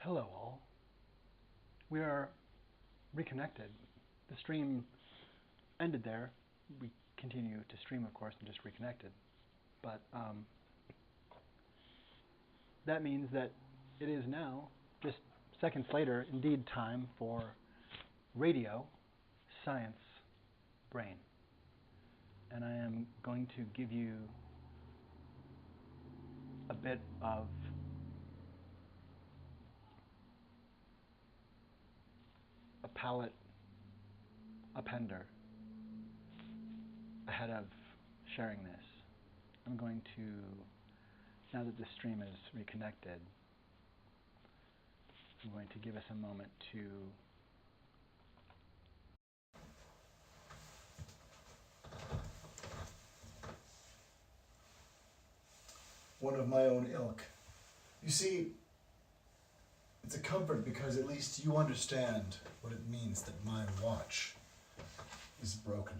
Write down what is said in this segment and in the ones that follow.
Hello, all. We are reconnected. The stream ended there. We continue to stream, of course, and just reconnected. But that means that it is now, just seconds later, indeed time for Radio Science Brain. And I am going to give you a bit of a palate appender ahead of sharing this. I'm going to, now that the stream is reconnected, I'm going to give us a moment to one of my own ilk. You see, it's a comfort because at least you understand what it means that my watch is broken.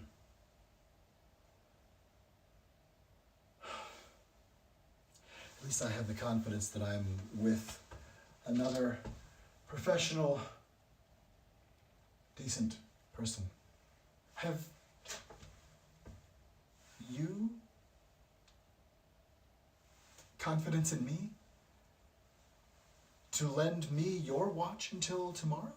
At least I have the confidence that I'm with another professional, decent person. Have you confidence in me to lend me your watch until tomorrow?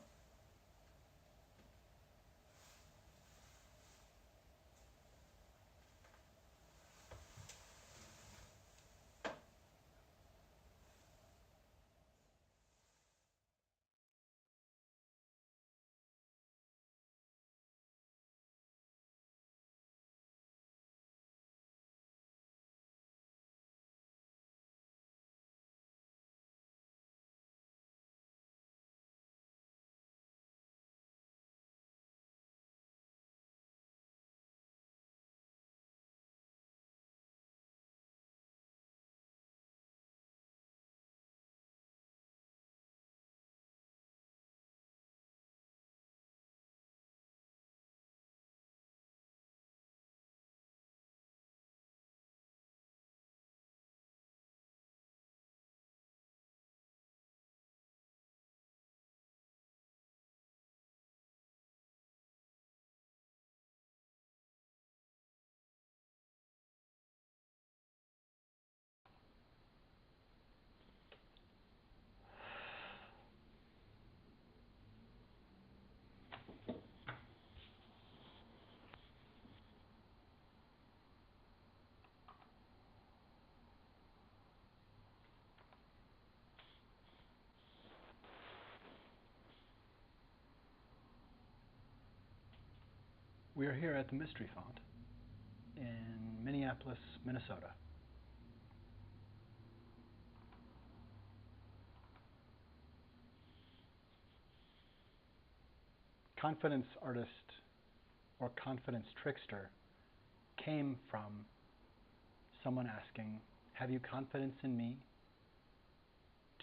We are here at the Mystery Font in Minneapolis, Minnesota. Confidence artist or confidence trickster came from someone asking, have you confidence in me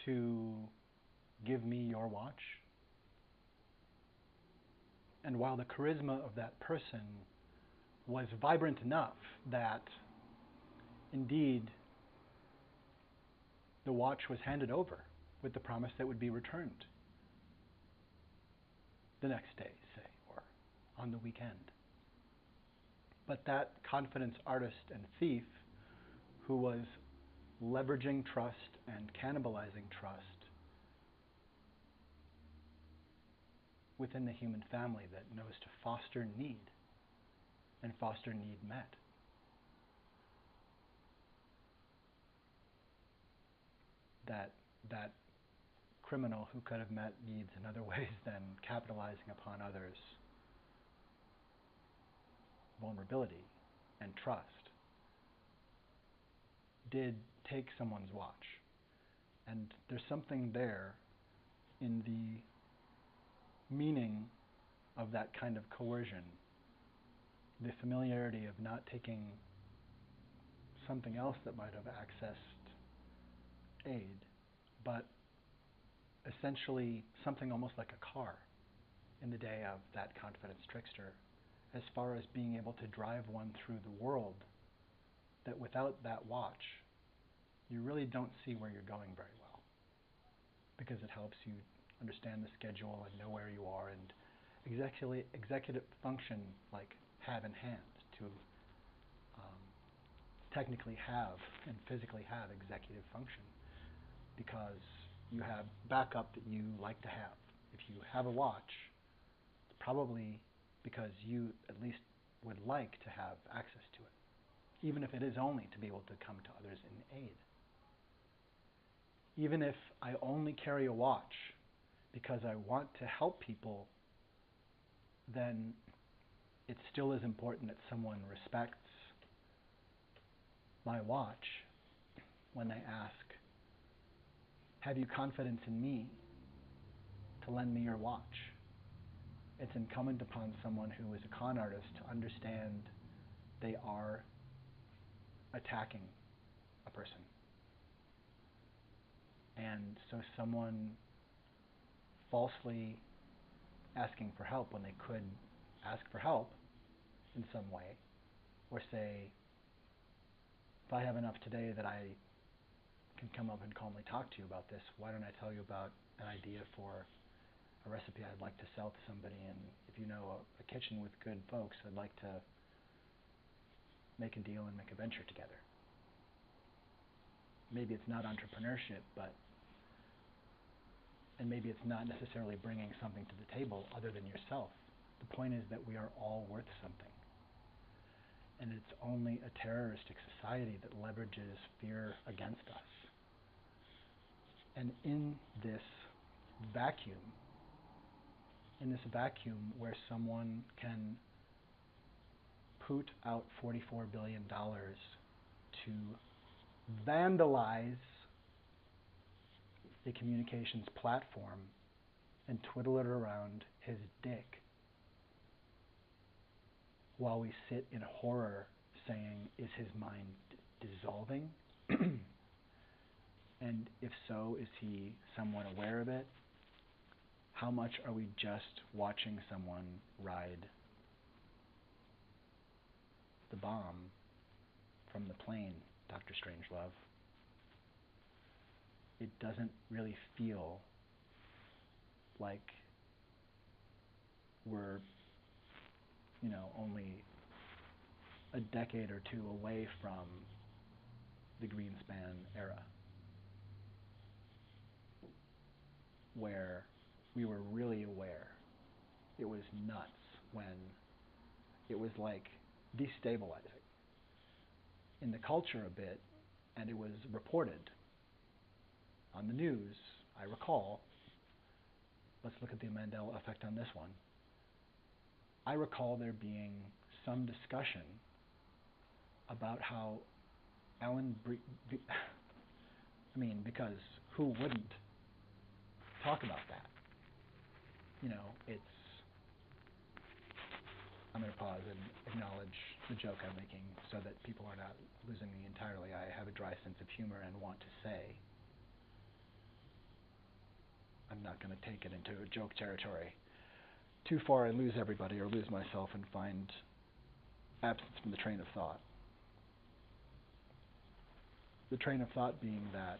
to give me your watch? And while the charisma of that person was vibrant enough that indeed the watch was handed over with the promise that it would be returned the next day, say, or on the weekend. But that confidence artist and thief who was leveraging trust and cannibalizing trust within the human family that knows to foster need and foster need met. That criminal who could have met needs in other ways than capitalizing upon others' vulnerability and trust did take someone's watch. And there's something there in the meaning of that kind of coercion, the familiarity of not taking something else that might have accessed aid, but essentially something almost like a car in the day of that confidence trickster, as far as being able to drive one through the world, that without that watch, you really don't see where you're going very well. because it helps you understand the schedule and know where you are, and executive function like have in hand to technically have and physically have executive function, because you have backup that you like to have. If you have a watch, it's probably because you at least would like to have access to it, even if it is only to be able to come to others in aid. Even if I only carry a watch because I want to help people, then it still is important that someone respects my watch when they ask, have you confidence in me to lend me your watch? It's incumbent upon someone who is a con artist to understand they are attacking a person. And so someone falsely asking for help when they could ask for help in some way, or say, if I have enough today that I can come up and calmly talk to you about this, why don't I tell you about an idea for a recipe I'd like to sell to somebody, and if you know a kitchen with good folks, I'd like to make a deal and make a venture together. Maybe it's not entrepreneurship, and maybe it's not necessarily bringing something to the table other than yourself. The point is that we are all worth something. And it's only a terroristic society that leverages fear against us. And in this vacuum where someone can put out $44 billion to vandalize a communications platform and twiddle it around his dick, while we sit in horror saying, is his mind dissolving? And if so, is he somewhat aware of it? How much are we just watching someone ride the bomb from the plane, Dr. Strangelove? It doesn't really feel like we're, only a decade or two away from the Greenspan era, where we were really aware. It was nuts when it was like destabilizing in the culture a bit, and it was reported on the news. I recall, let's look at the Mandela effect on this one. I recall there being some discussion about how because who wouldn't talk about that? I'm going to pause and acknowledge the joke I'm making so that people are not losing me entirely. I have a dry sense of humor and want to say, I'm not going to take it into joke territory too far and lose everybody, or lose myself and find absence from the train of thought. The train of thought being that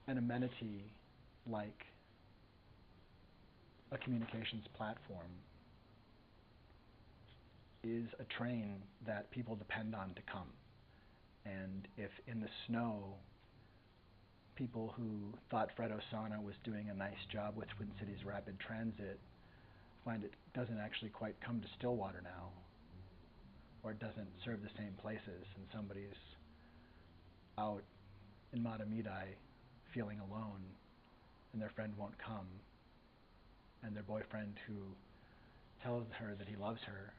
an amenity like a communications platform is a train that people depend on to come. And if in the snow, people who thought Fred Osana was doing a nice job with Twin Cities Rapid Transit find it doesn't actually quite come to Stillwater now, or it doesn't serve the same places, and somebody's out in Matamidi feeling alone, and their friend won't come, and their boyfriend, who tells her that he loves her,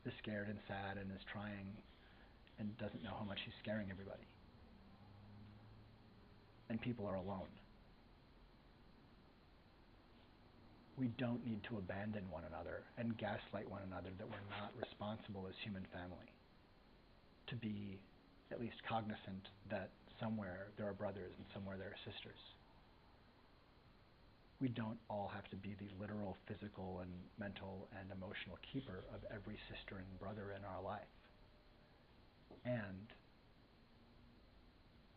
is scared and sad and is trying and doesn't know how much he's scaring everybody. And people are alone. We don't need to abandon one another and gaslight one another that we're not responsible as human family. To be at least cognizant that somewhere there are brothers and somewhere there are sisters. We don't all have to be the literal physical and mental and emotional keeper of every sister and brother in our life. And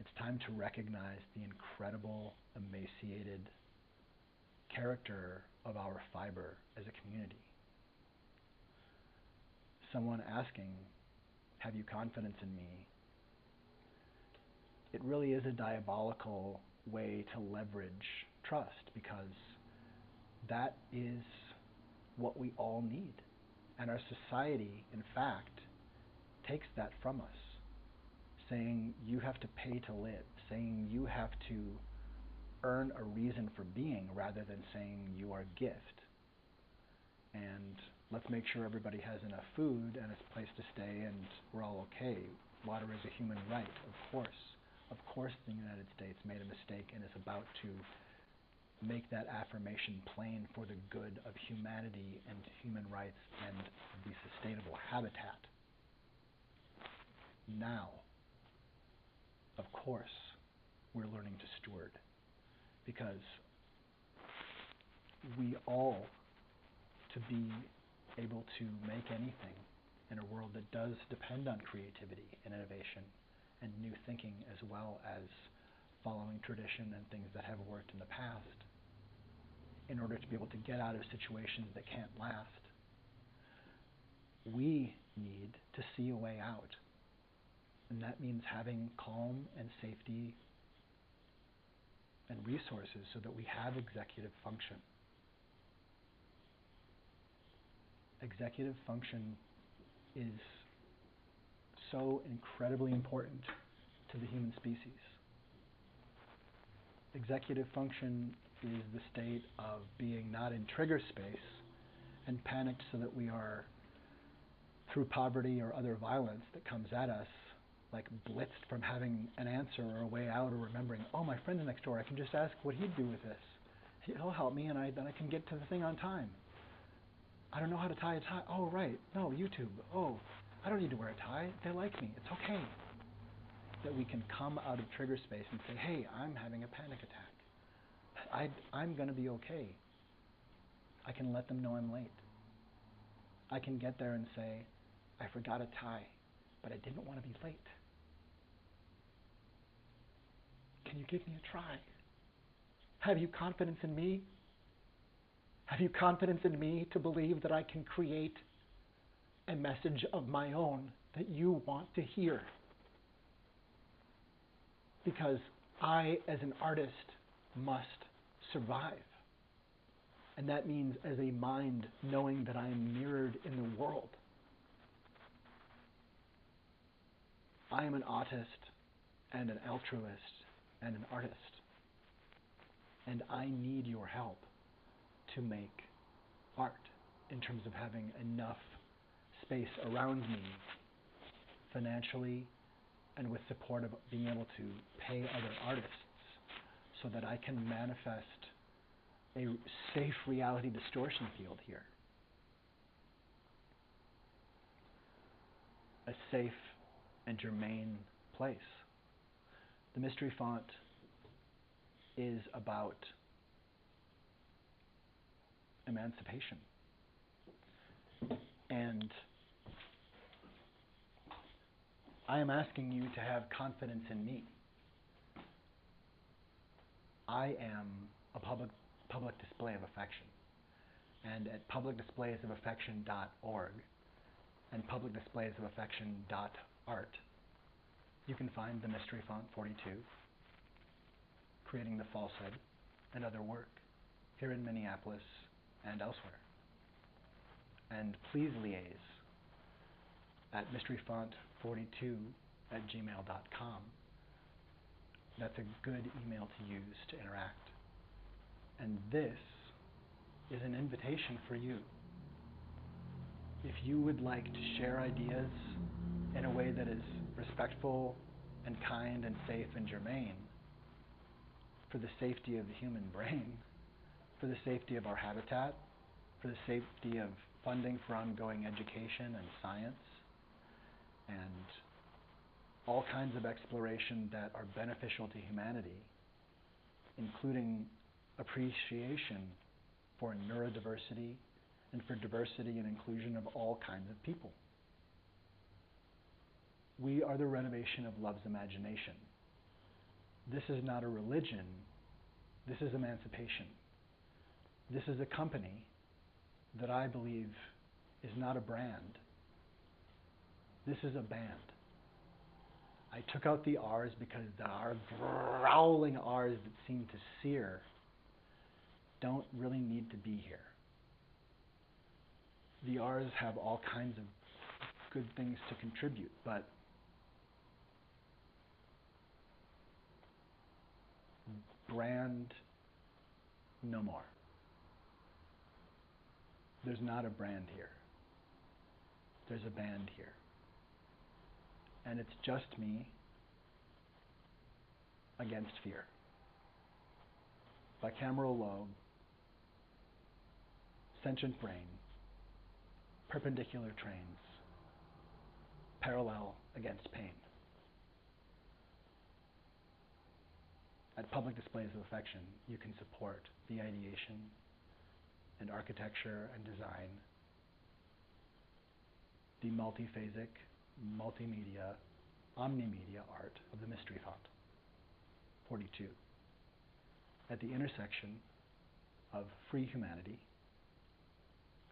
It's time to recognize the incredible, emaciated character of our fiber as a community. Someone asking, have you confidence in me? It really is a diabolical way to leverage trust, because that is what we all need. And our society, in fact, takes that from us, saying you have to pay to live, saying you have to earn a reason for being, rather than saying you are a gift. And let's make sure everybody has enough food and a place to stay and we're all okay. Water is a human right, of course. Of course the United States made a mistake and is about to make that affirmation plain for the good of humanity and human rights and the sustainable habitat. Now, of course, we're learning to steward, because we all, to be able to make anything in a world that does depend on creativity and innovation and new thinking, as well as following tradition and things that have worked in the past, in order to be able to get out of situations that can't last, we need to see a way out. And that means having calm and safety and resources so that we have executive function. Executive function is so incredibly important to the human species. Executive function is the state of being not in trigger space and panicked so that we are, through poverty or other violence that comes at us, like blitzed from having an answer or a way out, or remembering, oh, my friend's next door, I can just ask what he'd do with this. He'll help me, and then I can get to the thing on time. I don't know how to tie a tie. Oh, right. No, YouTube. Oh, I don't need to wear a tie. They like me. It's okay. That we can come out of trigger space and say, hey, I'm having a panic attack. I'm going to be okay. I can let them know I'm late. I can get there and say, I forgot a tie, but I didn't want to be late. Can you give me a try? Have you confidence in me? Have you confidence in me to believe that I can create a message of my own that you want to hear? Because I, as an artist, must survive. And that means as a mind knowing that I am mirrored in the world. I am an autist and an altruist and an artist. And I need your help to make art, in terms of having enough space around me financially and with support of being able to pay other artists so that I can manifest a safe reality distortion field here. A safe and germane place. The mystery font is about emancipation. And I am asking you to have confidence in me. I am a public display of affection. And at publicdisplaysofAffection.org and publicdisplaysofAffection.art, you can find the Mystery Font 42, Creating the Falsehood, and other work here in Minneapolis and elsewhere. And please liaise at mysteryfont42@gmail.com. That's a good email to use to interact. And this is an invitation for you. If you would like to share ideas in a way that is respectful and kind and safe and germane, for the safety of the human brain, for the safety of our habitat, for the safety of funding for ongoing education and science, and all kinds of exploration that are beneficial to humanity, including appreciation for neurodiversity and for diversity and inclusion of all kinds of people. We are the renovation of love's imagination. This is not a religion. This is emancipation. This is a company that I believe is not a brand. This is a band. I took out the R's because the growling R's that seem to sear don't really need to be here. The R's have all kinds of good things to contribute, but brand, no more. There's not a brand here. There's a band here. And it's just me against fear. Bicameral lobe, sentient brain, perpendicular trains, parallel against pain. At Public Displays of Affection, you can support the ideation and architecture and design, the multiphasic, multimedia, omnimedia art of the Mystery Font, 42, at the intersection of free humanity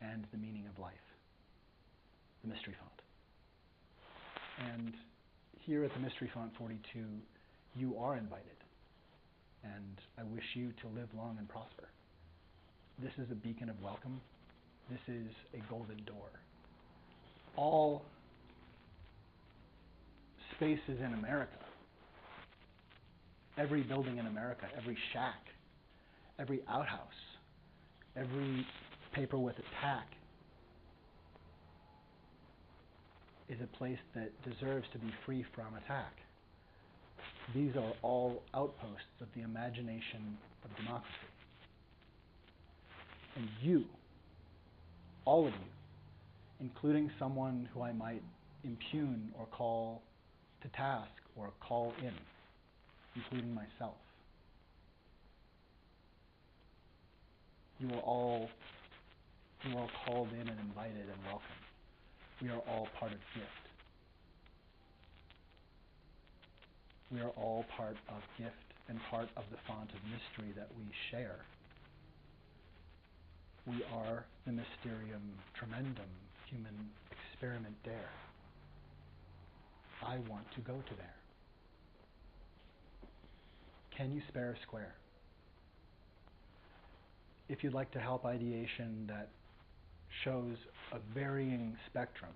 and the meaning of life, the Mystery Font. And here at the Mystery Font 42, you are invited, and I wish you to live long and prosper. This is a beacon of welcome. This is a golden door. All spaces in America, every building in America, every shack, every outhouse, every paper with a tack is a place that deserves to be free from attack. These are all outposts of the imagination of democracy. And you, all of you, including someone who I might impugn or call to task or call in, including myself, you are all called in and invited and welcome. We are all part of gift. We are all part of gift and part of the font of mystery that we share. We are the mysterium tremendum, human experiment dare. I want to go to there. Can you spare a square? If you'd like to help ideation that shows a varying spectrum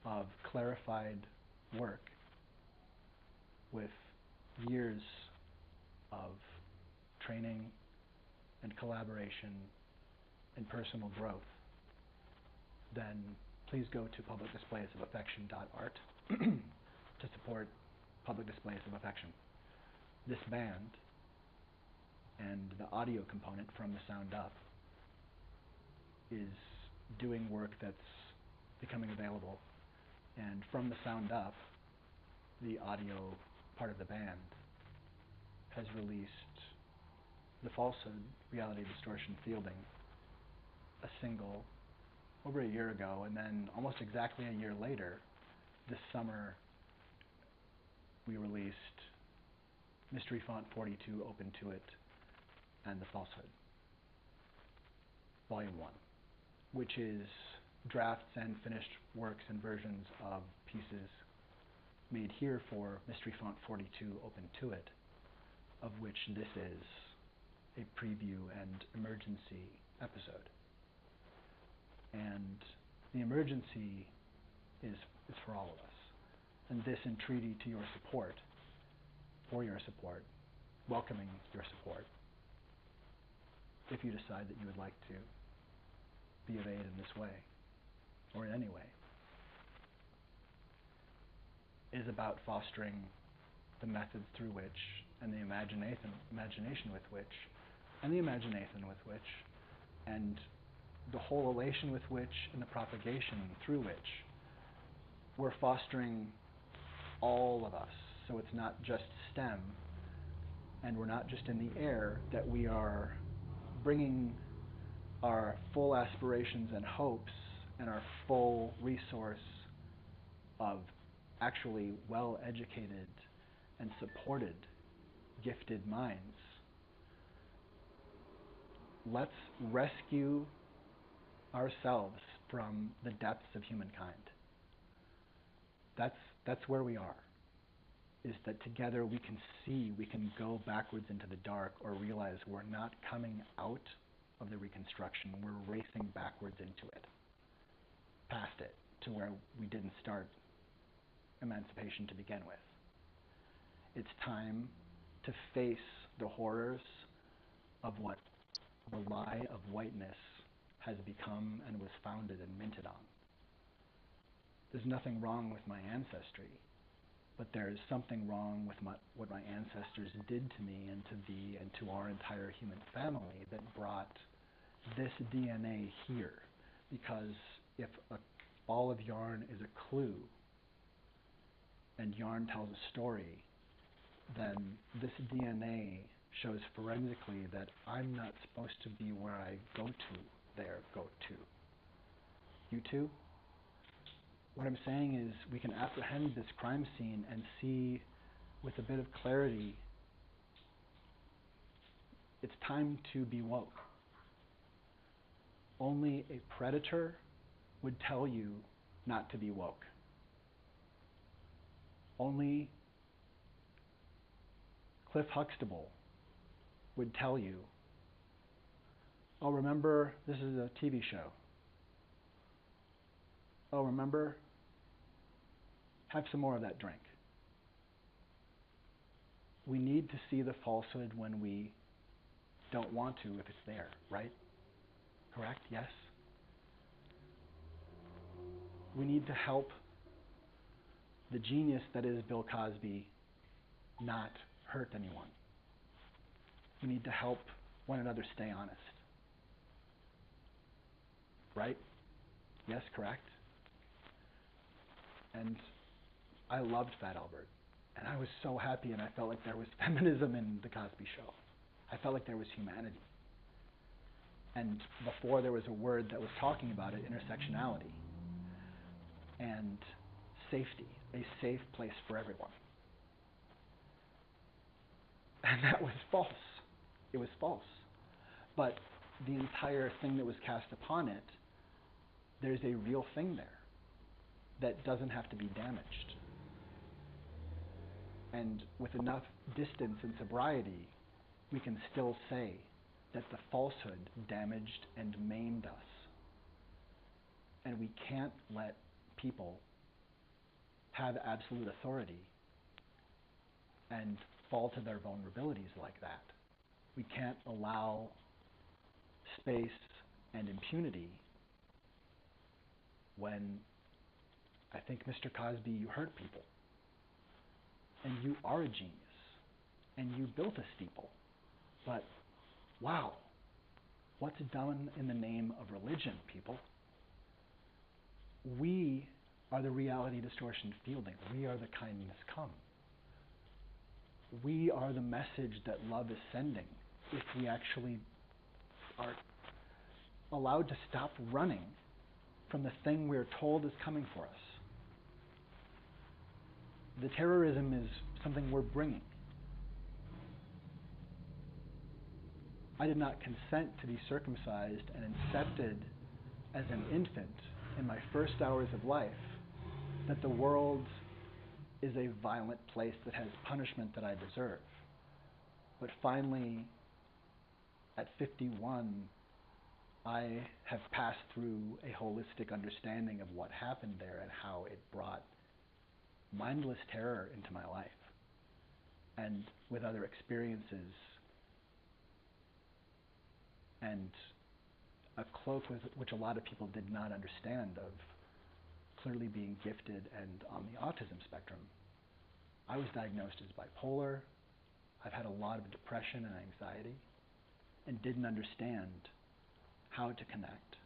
of clarified work with years of training and collaboration and personal growth, then please go to publicdisplaysofAffection.art to support Public Displays of Affection. This band and the audio component from the Sound Up is doing work that's becoming available. And from the Sound Up, the audio part of the band has released The Falsehood, Reality Distortion Fielding, a single over a year ago, and then almost exactly a year later, this summer, we released Mystery Font 42, Open to It, and The Falsehood, Volume 1, which is drafts and finished works and versions of pieces made here for Mystery Font 42, Open to It, of which this is a preview and emergency episode. And the emergency is for all of us. And this entreaty to your support, for your support, welcoming your support, if you decide that you would like to be of aid in this way, or in any way, is about fostering the methods through which, and the imagination with which, and the imagination with which, and the whole elation with which, and the propagation through which, we're fostering all of us. So it's not just STEM, and we're not just in the air, that we are bringing our full aspirations and hopes and our full resource of actually well-educated and supported gifted minds. Let's rescue ourselves from the depths of humankind. That's where we are, is that together we can see, we can go backwards into the dark, or realize we're not coming out of the Reconstruction, we're racing backwards into it, past it, to where we didn't start emancipation to begin with. It's time to face the horrors of what the lie of whiteness has become and was founded and minted on. There's nothing wrong with my ancestry, but there is something wrong with what my ancestors did to me and to thee and to our entire human family that brought this DNA here. Because if a ball of yarn is a clue and yarn tells a story, then this DNA shows forensically that I'm not supposed to be where I go to. You too? What I'm saying is we can apprehend this crime scene and see with a bit of clarity it's time to be woke. Only a predator would tell you not to be woke. Only Cliff Huxtable would tell you, oh, remember, this is a TV show. Oh, remember, have some more of that drink. We need to see the falsehood when we don't want to, if it's there, right? Correct? Yes? We need to help the genius that is Bill Cosby not hurt anyone. We need to help one another stay honest. Right? Yes, correct? And I loved Fat Albert. And I was so happy, and I felt like there was feminism in The Cosby Show. I felt like there was humanity. And before there was a word that was talking about it, intersectionality and safety, a safe place for everyone. And that was false. It was false. But the entire thing that was cast upon it, there's a real thing there that doesn't have to be damaged. And with enough distance and sobriety, we can still say that the falsehood damaged and maimed us. And we can't let people have absolute authority and fall to their vulnerabilities like that. We can't allow space and impunity when, I think, Mr. Cosby, you hurt people. And you are a genius. And you built a steeple. But, wow, what's done in the name of religion, people? We are the reality distortion fielding. We are the kindness come. We are the message that love is sending if we actually are allowed to stop running from the thing we're told is coming for us. The terrorism is something we're bringing. I did not consent to be circumcised and incepted as an infant in my first hours of life that the world is a violent place that has punishment that I deserve. But finally, at 51, I have passed through a holistic understanding of what happened there and how it brought mindless terror into my life. And with other experiences and a cloak which a lot of people did not understand of clearly being gifted and on the autism spectrum. I was diagnosed as bipolar. I've had a lot of depression and anxiety and didn't understand how to connect.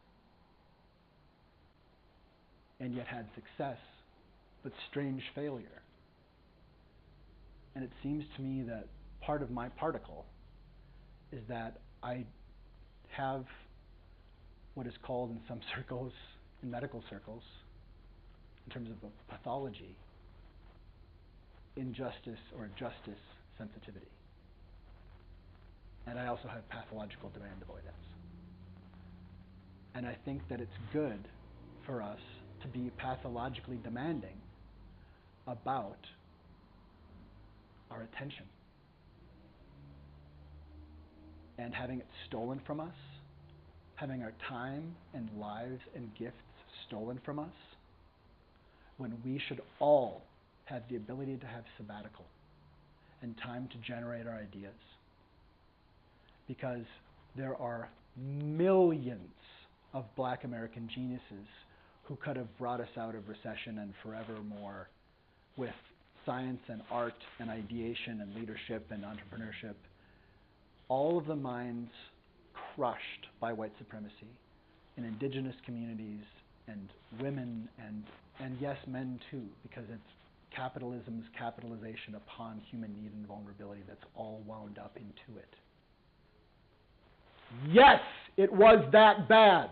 And yet had success, but strange failure. And it seems to me that part of my particle is that I have what is called in some circles, in medical circles, in terms of a pathology, injustice or justice sensitivity. and I also have pathological demand avoidance. And I think that it's good for us to be pathologically demanding about our attention. And having it stolen from us, having our time and lives and gifts stolen from us, when we should all have the ability to have sabbatical and time to generate our ideas. Because there are millions of Black American geniuses who could have brought us out of recession and forevermore with science and art and ideation and leadership and entrepreneurship. All of the minds crushed by white supremacy in indigenous communities and women and yes, men too, because it's capitalism's capitalization upon human need and vulnerability that's all wound up into it. Yes, it was that bad.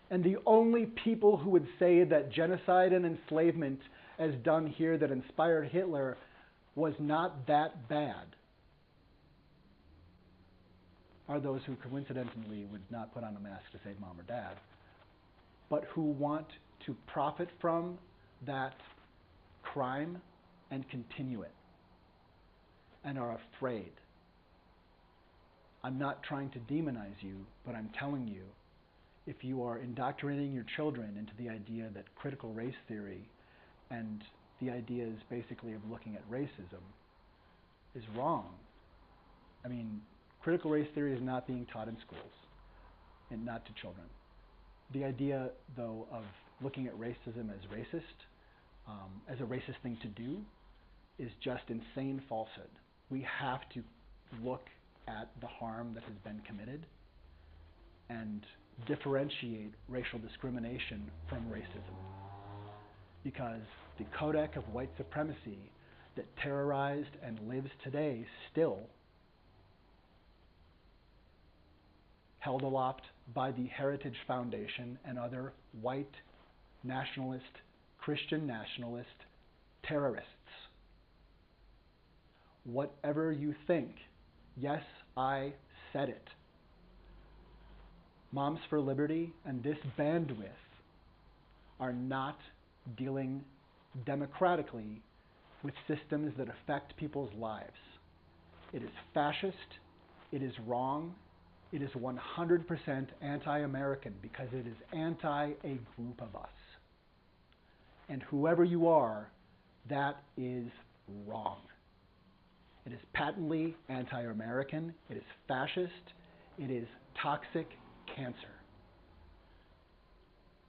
And the only people who would say that genocide and enslavement as done here that inspired Hitler was not that bad are those who coincidentally would not put on a mask to save mom or dad, but who want to profit from that crime and continue it, and are afraid. I'm not trying to demonize you, but I'm telling you, if you are indoctrinating your children into the idea that critical race theory and the ideas basically of looking at racism is wrong. I mean, critical race theory is not being taught in schools, and not to children. The idea, though, of looking at racism as racist, as a racist thing to do, is just insane falsehood. We have to look at the harm that has been committed and differentiate racial discrimination from racism. Because the Kodak of white supremacy that terrorized and lives today still, held aloft by the Heritage Foundation and other white nationalist, Christian nationalist terrorists. Whatever you think, yes, I said it. Moms for Liberty and this bandwidth are not dealing democratically with systems that affect people's lives. It is fascist, it is wrong, it is 100% anti-American because it is anti a group of us. And whoever you are, that is wrong. It is patently anti-American, it is fascist, it is toxic cancer.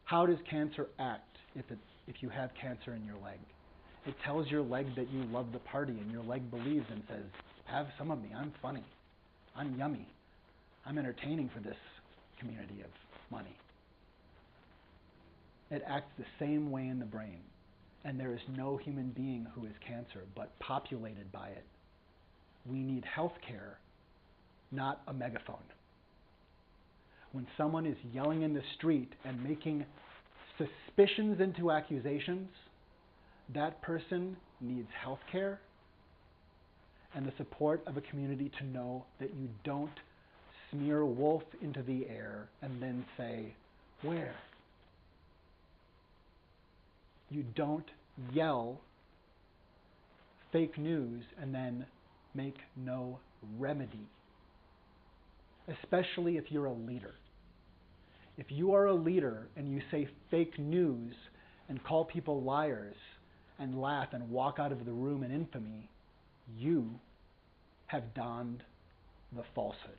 How does cancer act if you have cancer in your leg? It tells your leg that you love the party, and your leg believes and says, have some of me, I'm funny, I'm yummy, I'm entertaining for this community of money. It acts the same way in the brain, and there is no human being who is cancer but populated by it. We need health care, not a megaphone. When someone is yelling in the street and making suspicions into accusations, that person needs health care and the support of a community to know that you don't smear wolf into the air and then say, where? You don't yell fake news and then make no remedy, especially if you're a leader. If you are a leader and you say fake news and call people liars and laugh and walk out of the room in infamy, you have donned the falsehood.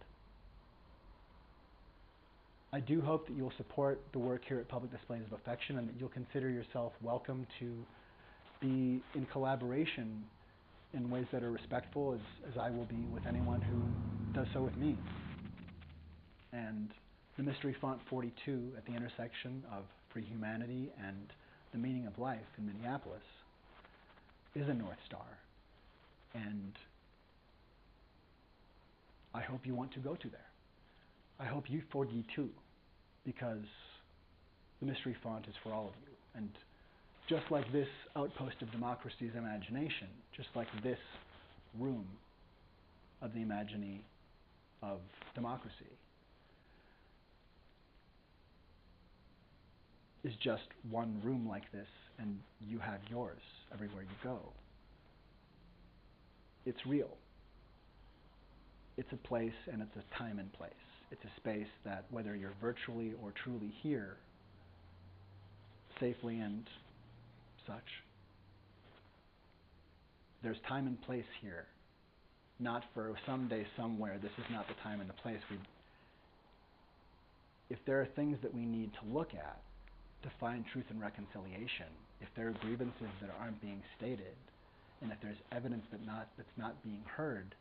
I do hope that you'll support the work here at Public Displays of Affection and that you'll consider yourself welcome to be in collaboration in ways that are respectful, as I will be with anyone who does so with me. And the Mystery Font 42 at the intersection of free humanity and the meaning of life in Minneapolis is a North Star. And I hope you want to go to there. I hope you 4D too, because the Mystery Font is for all of you. And just like this outpost of democracy's imagination, just like this room of the imaginee of democracy is just one room like this, and you have yours everywhere you go. It's real. It's a place and it's a time and place. It's a space that, whether you're virtually or truly here, safely and such, there's time and place here. Not for someday, somewhere, this is not the time and the place. If there are things that we need to look at to find truth and reconciliation, if there are grievances that aren't being stated, and if there's evidence that's not being heard,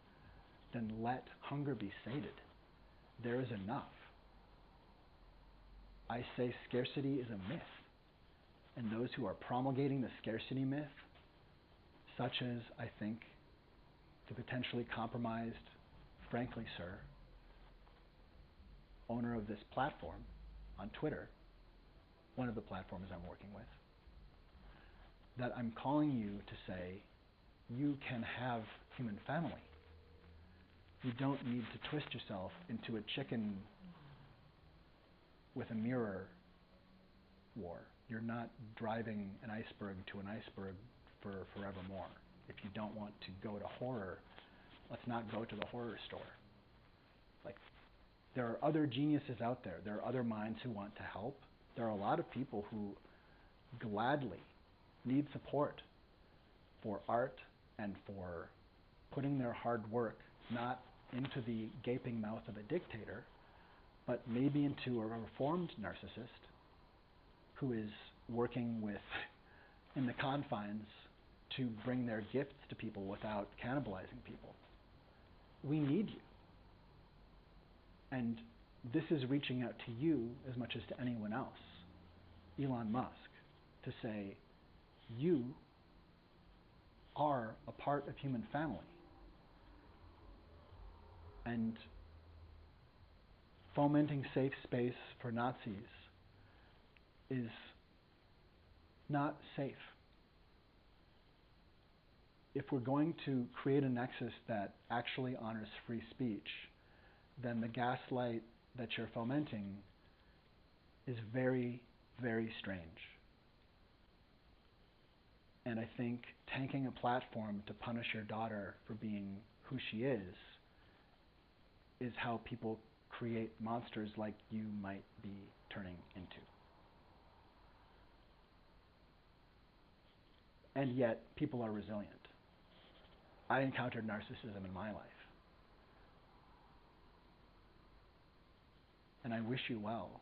then let hunger be sated. There is enough. I say scarcity is a myth, and those who are promulgating the scarcity myth, such as, I think, the potentially compromised, frankly, sir, owner of this platform on Twitter, one of the platforms I'm working with, that I'm calling you to say, you can have human family. You don't need to twist yourself into a chicken with a mirror war. You're not driving an iceberg to an iceberg for forevermore. If you don't want to go to horror, let's not go to the horror store. Like, there are other geniuses out there. There are other minds who want to help. There are a lot of people who gladly need support for art and for putting their hard work not into the gaping mouth of a dictator, but maybe into a reformed narcissist who is working in the confines to bring their gifts to people without cannibalizing people. We need you. And this is reaching out to you as much as to anyone else, Elon Musk, to say, you are a part of human family. And fomenting safe space for Nazis is not safe. If we're going to create a nexus that actually honors free speech, then the gaslight that you're fomenting is very, very strange. And I think tanking a platform to punish your daughter for being who she is how people create monsters like you might be turning into. And yet, people are resilient. I encountered narcissism in my life. And I wish you well.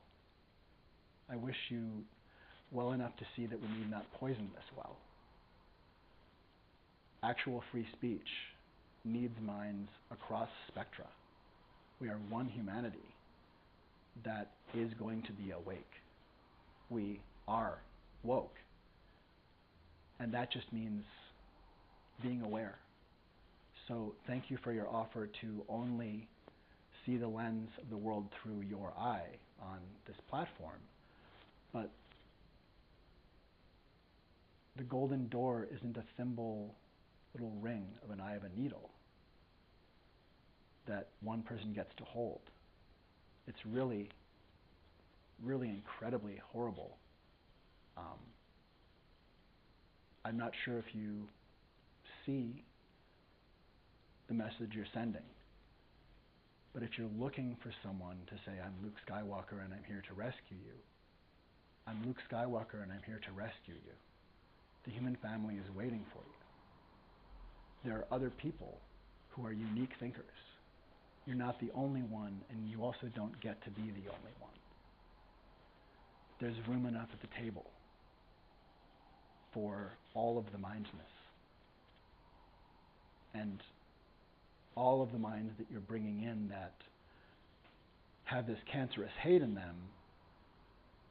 I wish you well enough to see that we need not poison this well. Actual free speech needs minds across spectra. We are one humanity that is going to be awake. We are woke. And that just means being aware. So thank you for your offer to only see the lens of the world through your eye on this platform. But the golden door isn't a thimble little ring of an eye of a needle that one person gets to hold. It's really, really incredibly horrible. I'm not sure if you see the message you're sending, but if you're looking for someone to say, I'm Luke Skywalker and I'm here to rescue you, I'm Luke Skywalker and I'm here to rescue you. The human family is waiting for you. There are other people who are unique thinkers. You're not the only one, and you also don't get to be the only one. There's room enough at the table for all of the mindedness. And all of the minds that you're bringing in that have this cancerous hate in them,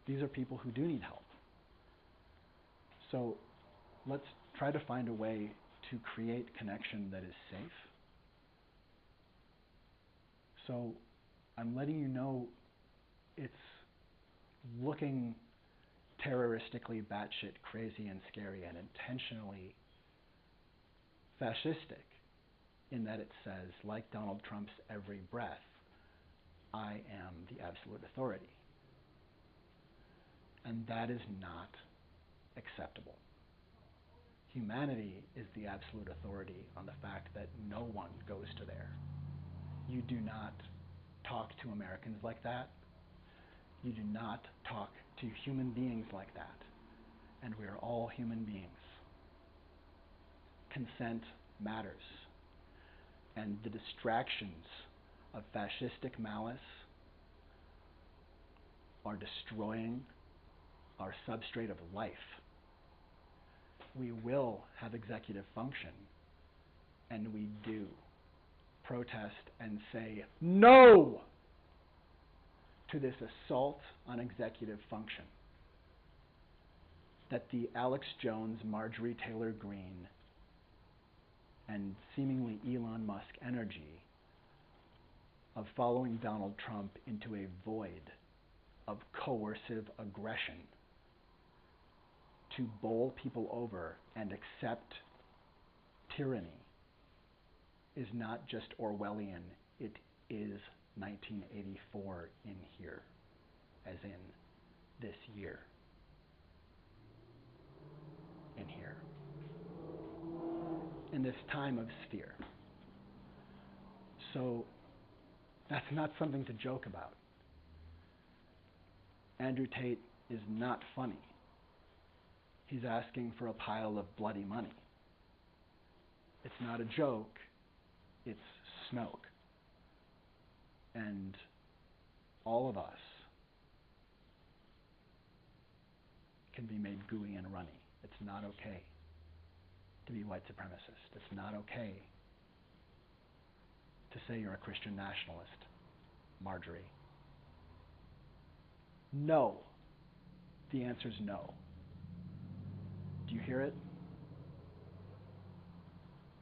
these are people who do need help. So let's try to find a way to create connection that is safe. So I'm letting you know it's looking terroristically batshit crazy and scary and intentionally fascistic in that it says, like Donald Trump's every breath, I am the absolute authority. And that is not acceptable. Humanity is the absolute authority on the fact that no one goes to there. You do not talk to Americans like that. You do not talk to human beings like that. And we are all human beings. Consent matters. And the distractions of fascistic malice are destroying our substrate of life. We will have executive function, and we do protest and say no to this assault on executive function that the Alex Jones, Marjorie Taylor Greene, and seemingly Elon Musk energy of following Donald Trump into a void of coercive aggression to bowl people over and accept tyranny is not just Orwellian, it is 1984 in here, as in this year. In here. In this time of sphere. So that's not something to joke about. Andrew Tate is not funny. He's asking for a pile of bloody money. It's not a joke, it's Snoke. And all of us can be made gooey and runny. It's not okay to be white supremacist. It's not okay to say you're a Christian nationalist, Marjorie. No. The answer is no. Do you hear it?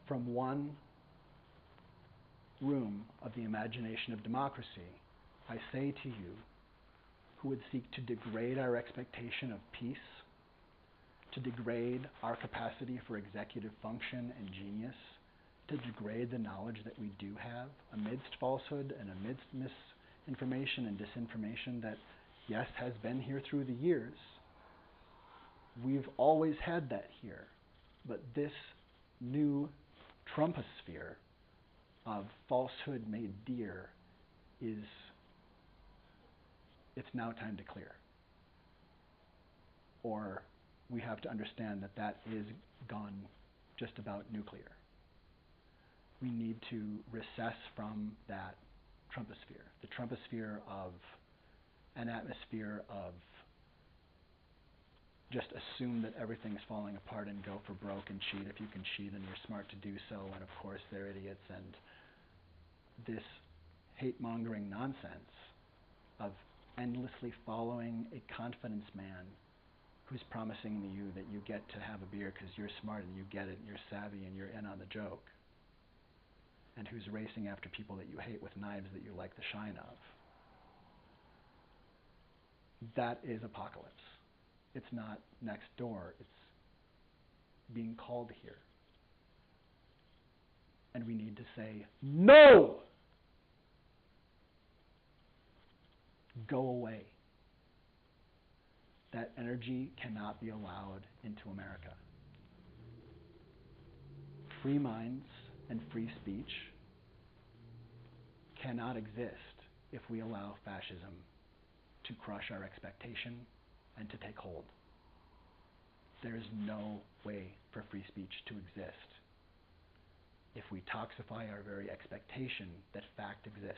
From one room of the imagination of democracy, I say to you, who would seek to degrade our expectation of peace, to degrade our capacity for executive function and genius, to degrade the knowledge that we do have amidst falsehood and amidst misinformation and disinformation that, yes, has been here through the years. We've always had that here. But this new Trumposphere of falsehood made dear it's now time to clear. Or we have to understand that that is gone just about nuclear. We need to recess from that Trumposphere, the Trumposphere of an atmosphere of just assume that everything's falling apart and go for broke and cheat if you can cheat and you're smart to do so, and of course they're idiots, and this hate-mongering nonsense of endlessly following a confidence man who's promising you that you get to have a beer because you're smart and you get it and you're savvy and you're in on the joke, and who's racing after people that you hate with knives that you like the shine of. That is apocalypse. It's not next door, it's being called here. And we need to say, no! Go away. That energy cannot be allowed into America. Free minds and free speech cannot exist if we allow fascism to crush our expectation and to take hold. There is no way for free speech to exist if we toxify our very expectation that fact exists.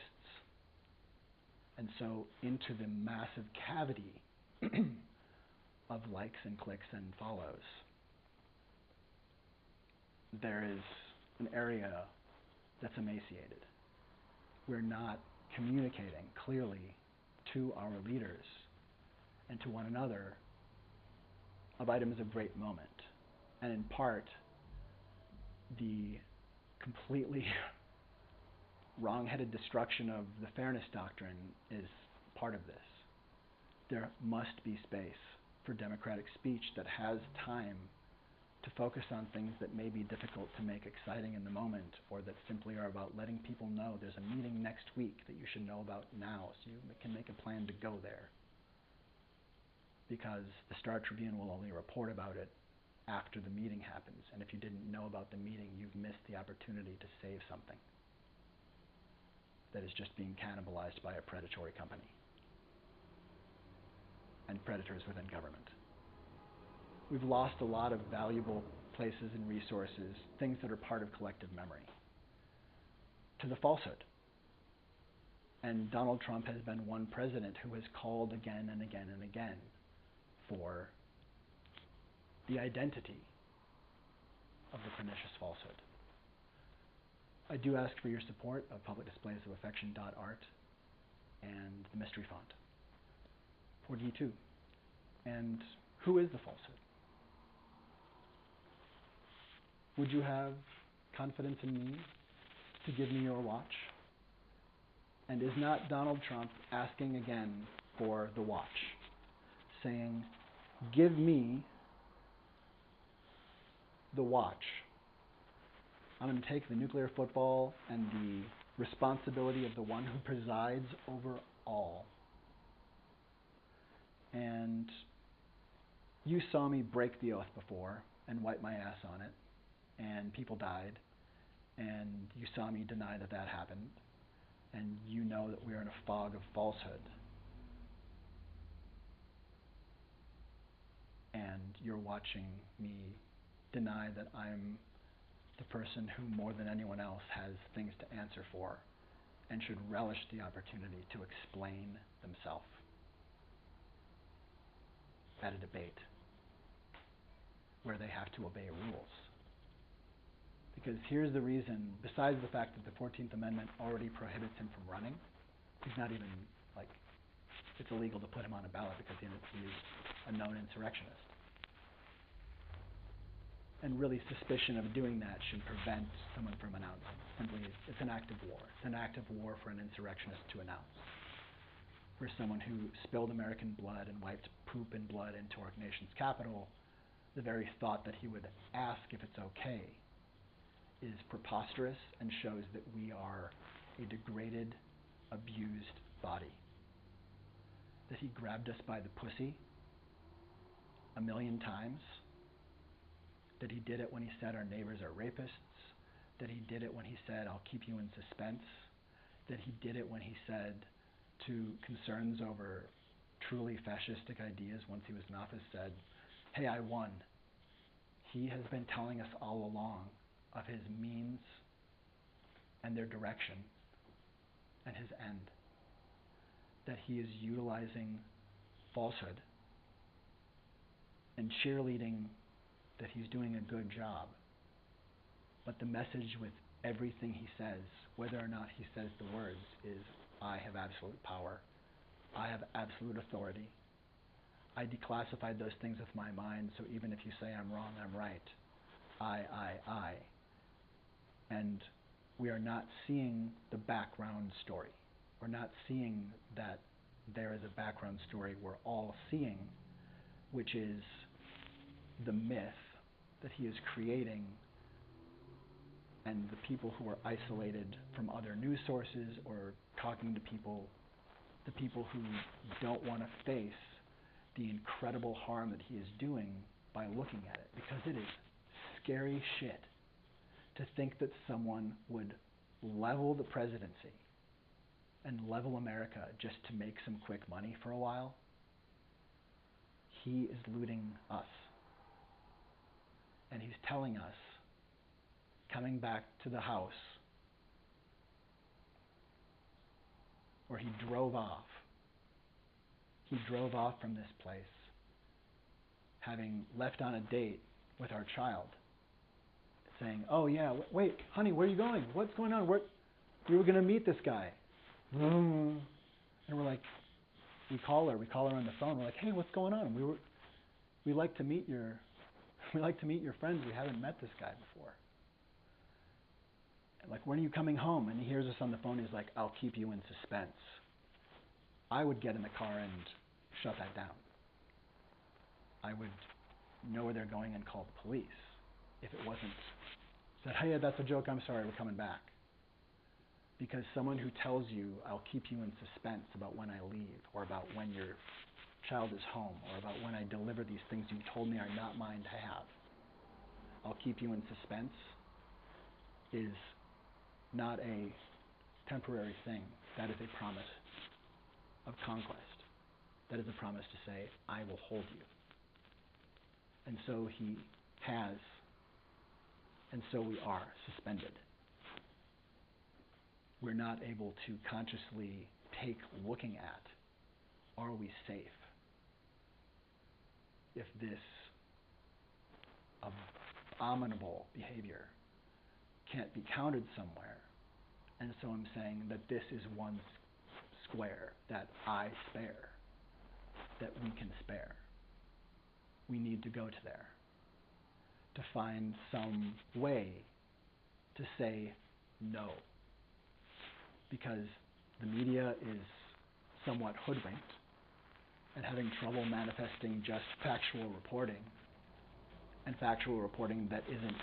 And so into the massive cavity of likes and clicks and follows, there is an area that's emaciated. We're not communicating clearly to our leaders and to one another of items of great moment. And in part, the completely wrong-headed destruction of the fairness doctrine is part of this. There must be space for democratic speech that has time to focus on things that may be difficult to make exciting in the moment, or that simply are about letting people know there's a meeting next week that you should know about now so you can make a plan to go there. Because the Star Tribune will only report about it after the meeting happens, and if you didn't know about the meeting, you've missed the opportunity to save something that is just being cannibalized by a predatory company and predators within government. We've lost a lot of valuable places and resources, things that are part of collective memory, to the falsehood. And Donald Trump has been one president who has called again and again and again for the identity of the pernicious falsehood. I do ask for your support of Public Displays of Affection.art and the Mystery Font for D2. And who is the falsehood? Would you have confidence in me to give me your watch? And is not Donald Trump asking again for the watch, saying, give me the watch. I'm going to take the nuclear football and the responsibility of the one who presides over all. And you saw me break the oath before and wipe my ass on it, and people died, and you saw me deny that that happened, and you know that we're in a fog of falsehood. And you're watching me deny that I'm the person who more than anyone else has things to answer for and should relish the opportunity to explain themselves at a debate where they have to obey rules. Because here's the reason, besides the fact that the 14th Amendment already prohibits him from running, he's not even, it's illegal to put him on a ballot because he's a known insurrectionist. And really, suspicion of doing that should prevent someone from announcing. Simply, it's an act of war. It's an act of war for an insurrectionist to announce. For someone who spilled American blood and wiped poop and blood into our nation's capital, the very thought that he would ask if it's okay is preposterous and shows that we are a degraded, abused body. That he grabbed us by the pussy 1,000,000 times. That he did it when he said our neighbors are rapists. That he did it when he said, I'll keep you in suspense. That he did it when he said to concerns over truly fascistic ideas once he was in office, said, hey, I won. He has been telling us all along of his means and their direction and his end. That he is utilizing falsehood and cheerleading that he's doing a good job. But the message with everything he says, whether or not he says the words, is I have absolute power. I have absolute authority. I declassified those things with my mind, so even if you say I'm wrong, I'm right. I. And we are not seeing the background story. We're not seeing that there is a background story we're all seeing, which is the myth that he is creating, and the people who are isolated from other news sources or talking to people, the people who don't want to face the incredible harm that he is doing by looking at it. Because it is scary shit to think that someone would level the presidency and level America just to make some quick money for a while. He is looting us. And he's telling us, coming back to the house, where he drove off from this place, having left on a date with our child, saying, oh yeah, wait, honey, where are you going? What's going on? We were going to meet this guy. And we're like, we call her on the phone. We're like, hey, what's going on? We like to meet your friends. We haven't met this guy before. And like, when are you coming home? And he hears us on the phone. He's like, I'll keep you in suspense. I would get in the car and shut that down. I would know where they're going and call the police. if it wasn't said, hey, that's a joke, I'm sorry, we're coming back. Because someone who tells you, I'll keep you in suspense about when I leave, or about when your child is home, or about when I deliver these things you told me are not mine to have, I'll keep you in suspense, is not a temporary thing. That is a promise of conquest. That is a promise to say, I will hold you. And so he has, and so we are suspended. We're not able to consciously take looking at, are we safe? If this abominable behavior can't be counted somewhere, and so I'm saying that this is one square that I spare, that we can spare. We need to go to there to find some way to say no. Because the media is somewhat hoodwinked and having trouble manifesting just factual reporting, and factual reporting that isn't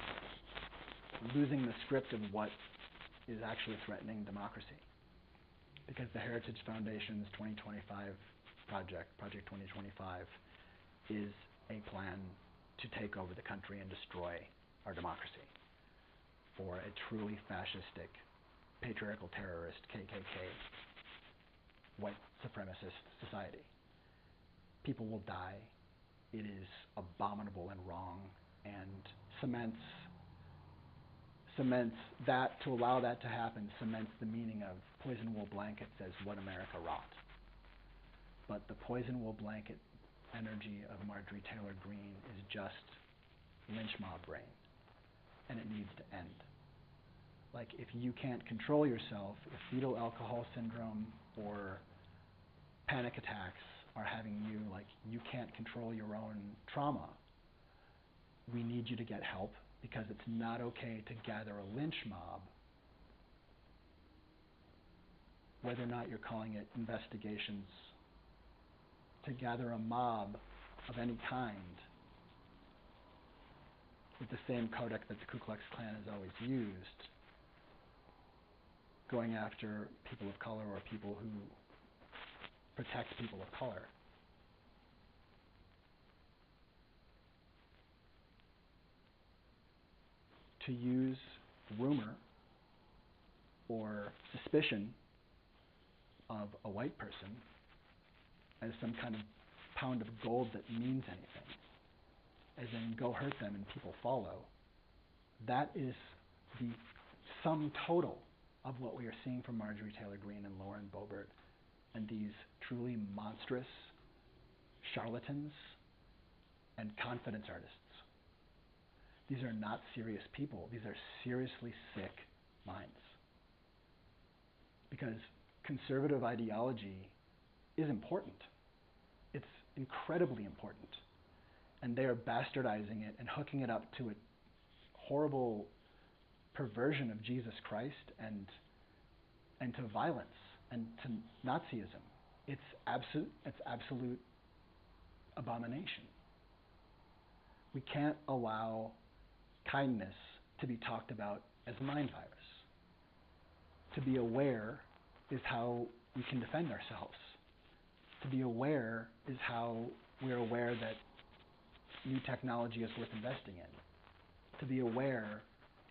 losing the script of what is actually threatening democracy. Because the Heritage Foundation's 2025 project, Project 2025, is a plan to take over the country and destroy our democracy for a truly fascistic, patriarchal terrorist, KKK, white supremacist society. People will die. It is abominable and wrong, and cements that, to allow that to happen, cements the meaning of poison wool blankets as what America wrought. But the poison wool blanket energy of Marjorie Taylor Greene is just lynch mob brain, and it needs to end. Like, if you can't control yourself, if fetal alcohol syndrome or panic attacks are having you, like, you can't control your own trauma, we need you to get help, because it's not okay to gather a lynch mob, whether or not you're calling it investigations, to gather a mob of any kind with the same codec that the Ku Klux Klan has always used, going after people of color or people who protect people of color. To use rumor or suspicion of a white person as some kind of pound of gold that means anything, as in go hurt them and people follow, that is the sum total of what we are seeing from Marjorie Taylor Greene and Lauren Boebert and these truly monstrous charlatans and confidence artists. These are not serious people. These are seriously sick minds. Because conservative ideology is important. It's incredibly important. And they are bastardizing it and hooking it up to a horrible perversion of Jesus Christ and to violence and to Nazism. It's absolute abomination. We can't allow kindness to be talked about as a mind virus. To be aware is how we can defend ourselves. To be aware is how we're aware that new technology is worth investing in. To be aware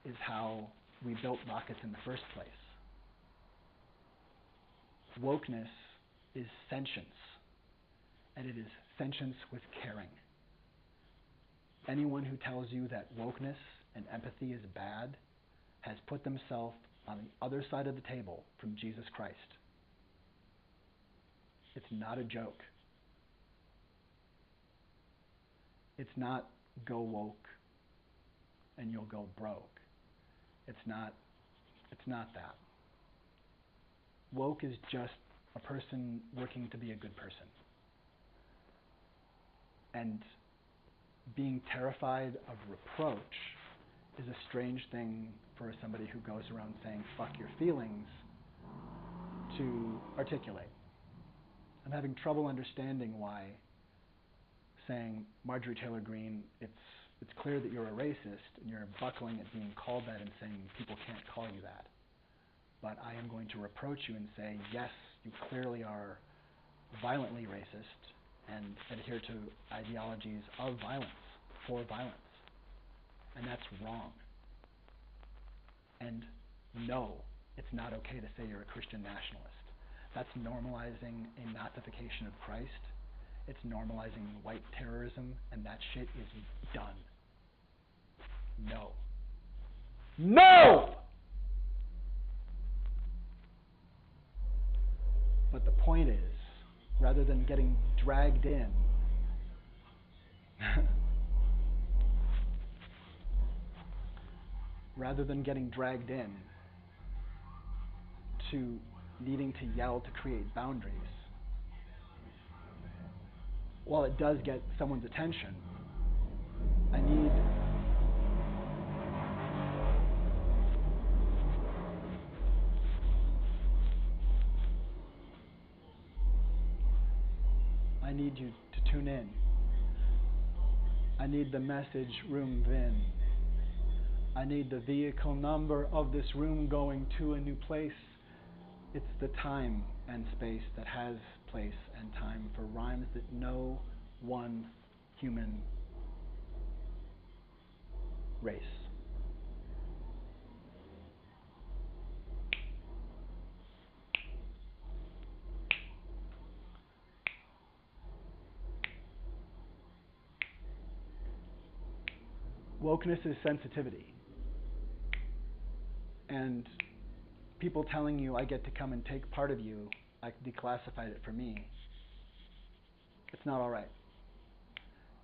is how we built rockets in the first place. Wokeness is sentience, and it is sentience with caring. Anyone who tells you that wokeness and empathy is bad has put themselves on the other side of the table from Jesus Christ. It's not a joke. It's not go woke and you'll go broke. It's not that. Woke is just a person working to be a good person. And being terrified of reproach is a strange thing for somebody who goes around saying, fuck your feelings, to articulate. I'm having trouble understanding why saying Marjorie Taylor Greene, it's it's clear that you're a racist and you're buckling at being called that and saying people can't call you that. But I am going to reproach you and say, yes, you clearly are violently racist and adhere to ideologies of violence, for violence. And that's wrong. And no, it's not okay to say you're a Christian nationalist. That's normalizing a Nazification of Christ. It's normalizing white terrorism, and that shit is done. No. No! But the point is, rather than getting dragged in, rather than getting dragged in to needing to yell to create boundaries, while it does get someone's attention, I need you to tune in. I need the message room VIN. I need the vehicle number of this room going to a new place. It's the time and space that has place and time for rhymes that no one human race. Wokeness is sensitivity. And people telling you I get to come and take part of you, I declassified it for me. It's not all right.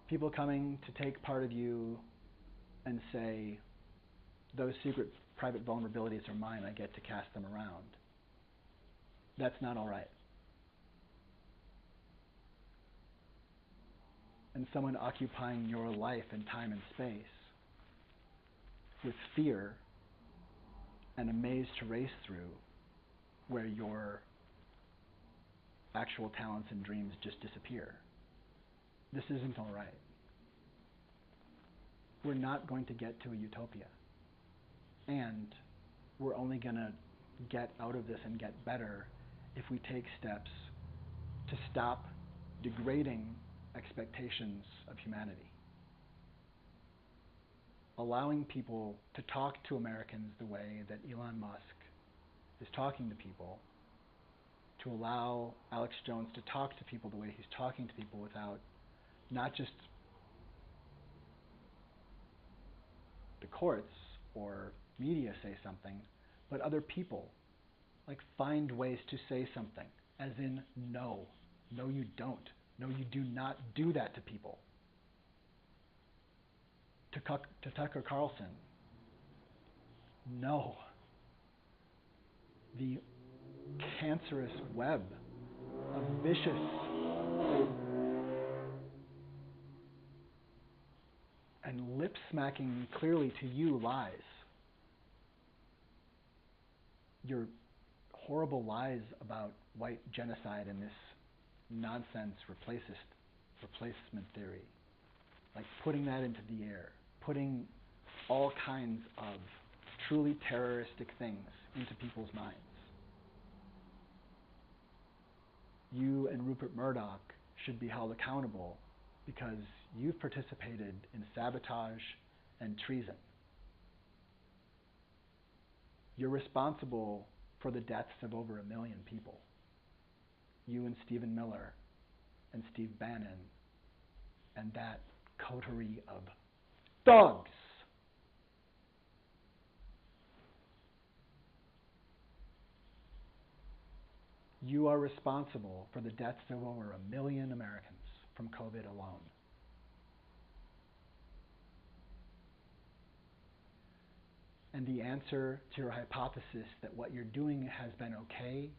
People coming to take part of you and say, those secret private vulnerabilities are mine, I get to cast them around. That's not all right. And someone occupying your life in time and space with fear and a maze to race through where your actual talents and dreams just disappear. This isn't all right. We're not going to get to a utopia. And we're only going to get out of this and get better if we take steps to stop degrading expectations of humanity. Allowing people to talk to Americans the way that Elon Musk is talking to people, to allow Alex Jones to talk to people the way he's talking to people without not just the courts or media say something, but other people. Like, find ways to say something, as in no. No, you don't. No, you do not do that to people. To Tucker Carlson, no. The cancerous web of vicious and lip-smacking clearly to you lies. Your horrible lies about white genocide and this nonsense replacement theory. Like putting that into the air, putting all kinds of truly terroristic things into people's minds. You and Rupert Murdoch should be held accountable because you've participated in sabotage and treason. You're responsible for the deaths of over 1 million people. You and Stephen Miller and Steve Bannon and that coterie of thugs. You are responsible for the deaths of over 1 million Americans from COVID alone. And the answer to your hypothesis that what you're doing has been okay,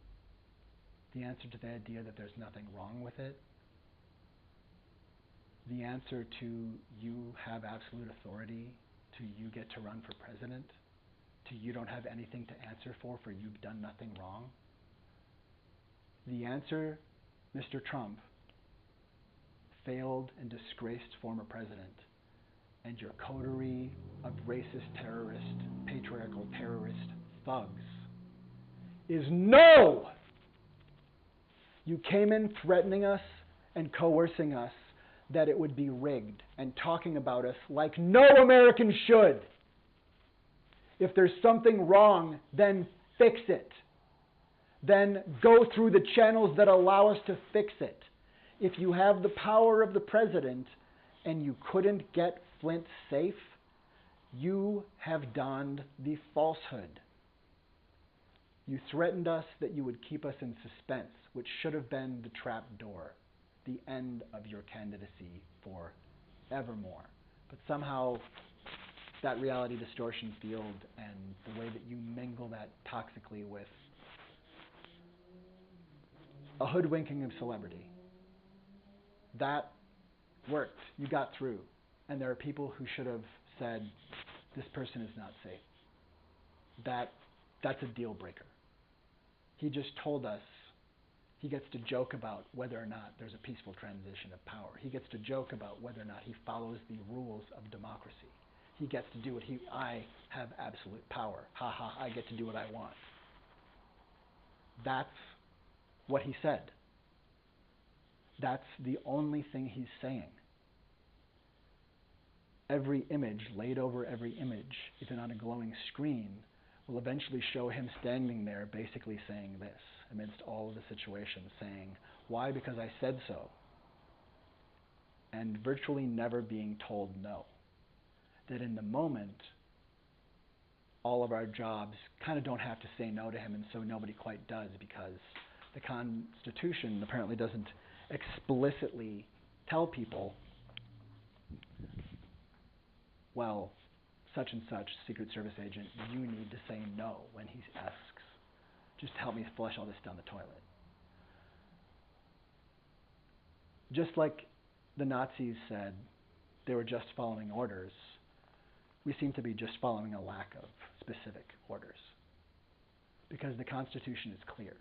the answer to the idea that there's nothing wrong with it, the answer to you have absolute authority, to you get to run for president, to you don't have anything to answer for you've done nothing wrong. The answer, Mr. Trump, failed and disgraced former president, and your coterie of racist, terrorist, patriarchal terrorist thugs is no! You came in threatening us and coercing us that it would be rigged and talking about us like no American should. If there's something wrong, then fix it. Then go through the channels that allow us to fix it. If you have the power of the president and you couldn't get Flint safe, you have donned the falsehood. You threatened us that you would keep us in suspense, which should have been the trap door, the end of your candidacy for evermore. But somehow that reality distortion field and the way that you mingle that toxically with a hoodwinking of celebrity, that worked. You got through. And there are people who should have said, this person is not safe. That's a deal breaker. He just told us he gets to joke about whether or not there's a peaceful transition of power. He gets to joke about whether or not he follows the rules of democracy. He gets to do what I have absolute power. Ha ha, I get to do what I want. That's what he said. That's the only thing he's saying. Every image, laid over every image, even on a glowing screen, will eventually show him standing there basically saying this, amidst all of the situations, saying, why? Because I said so. And virtually never being told no. That in the moment, all of our jobs kind of don't have to say no to him, and so nobody quite does, because the Constitution apparently doesn't explicitly tell people, well, such and such Secret Service agent, you need to say no when he asks, just help me flush all this down the toilet. Just like the Nazis said they were just following orders, we seem to be just following a lack of specific orders. Because the Constitution is clear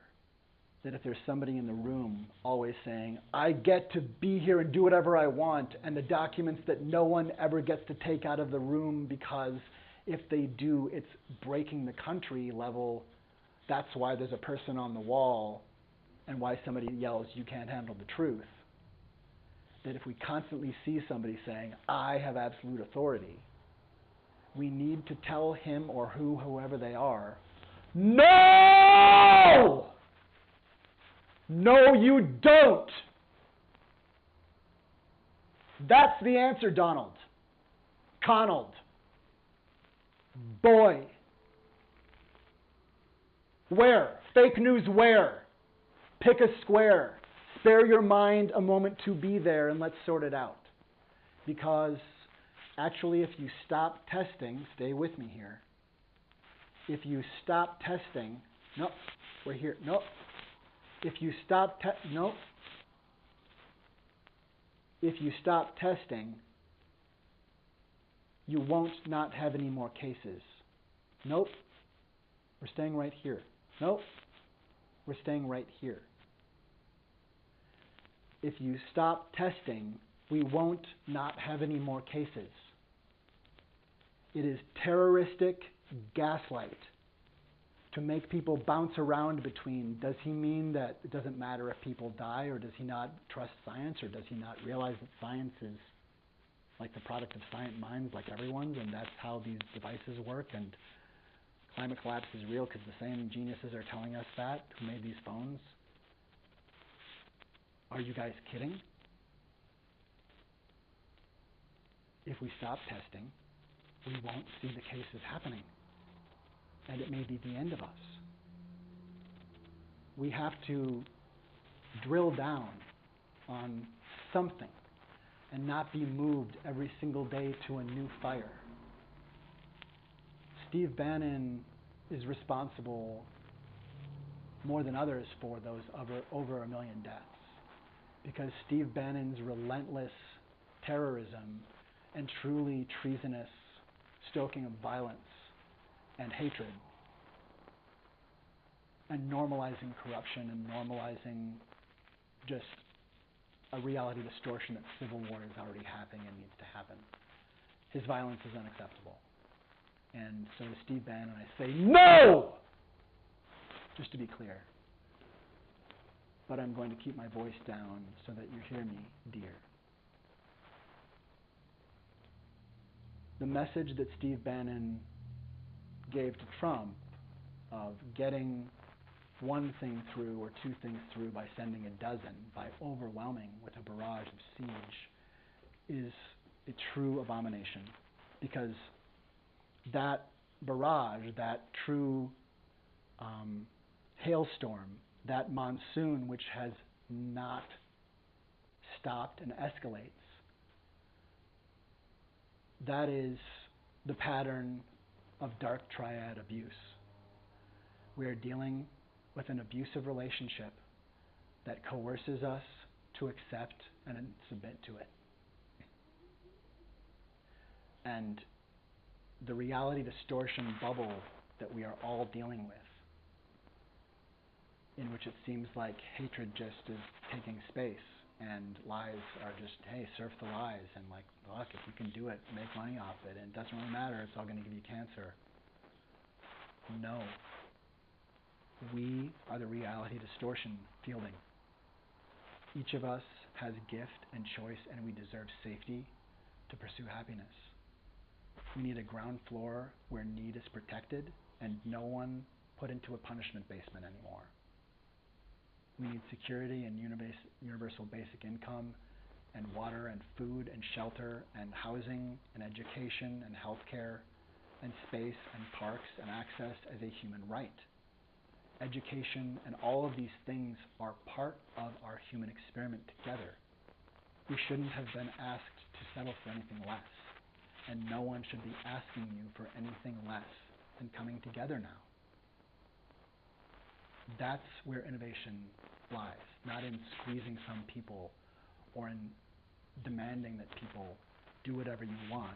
that if there's somebody in the room always saying, I get to be here and do whatever I want, and the documents that no one ever gets to take out of the room because if they do, it's breaking the country level, that's why there's a person on the wall and why somebody yells, you can't handle the truth. That if we constantly see somebody saying, I have absolute authority, we need to tell him or whoever they are, no! No, you don't. That's the answer, Donald. Conald. Boy. Where? Fake news where? Pick a square. Spare your mind a moment to be there and let's sort it out. Because actually, if you stop testing, stay with me here. If you stop testing, no, we're here, no. If you stop If you stop testing, you won't not have any more cases. Nope. We're staying right here. Nope. We're staying right here. If you stop testing, we won't not have any more cases. It is terroristic gaslight to make people bounce around between, does he mean that it doesn't matter if people die, or does he not trust science, or does he not realize that science is like the product of science minds like everyone's, and that's how these devices work, and climate collapse is real because the same geniuses are telling us that, who made these phones? Are you guys kidding? If we stop testing, we won't see the cases happening. And it may be the end of us. We have to drill down on something and not be moved every single day to a new fire. Steve Bannon is responsible more than others for those over 1 million deaths, because Steve Bannon's relentless terrorism and truly treasonous stoking of violence and hatred, and normalizing corruption and normalizing just a reality distortion that civil war is already happening and needs to happen. his violence is unacceptable. And so to Steve Bannon, I say, no! Just to be clear. But I'm going to keep my voice down so that you hear me, dear. The message that Steve Bannon gave to Trump of getting one thing through or two things through by sending a dozen, by overwhelming with a barrage of siege, is a true abomination. Because that barrage, that true hailstorm, that monsoon which has not stopped and escalates, that is the pattern of dark triad abuse. We are dealing with an abusive relationship that coerces us to accept and submit to it. And the reality distortion bubble that we are all dealing with, in which it seems like hatred just is taking space and lies are just, hey, surf the lies, and like, look, if you can do it, make money off it, and it doesn't really matter, it's all going to give you cancer. No. We are the reality distortion fielding. Each of us has gift and choice, and we deserve safety to pursue happiness. We need a ground floor where need is protected and no one put into a punishment basement anymore. We need security and universal basic income and water and food and shelter and housing and education and healthcare and space and parks and access as a human right. Education and all of these things are part of our human experiment together. We shouldn't have been asked to settle for anything less, and no one should be asking you for anything less than coming together now. That's where innovation lies, not in squeezing some people or in demanding that people do whatever you want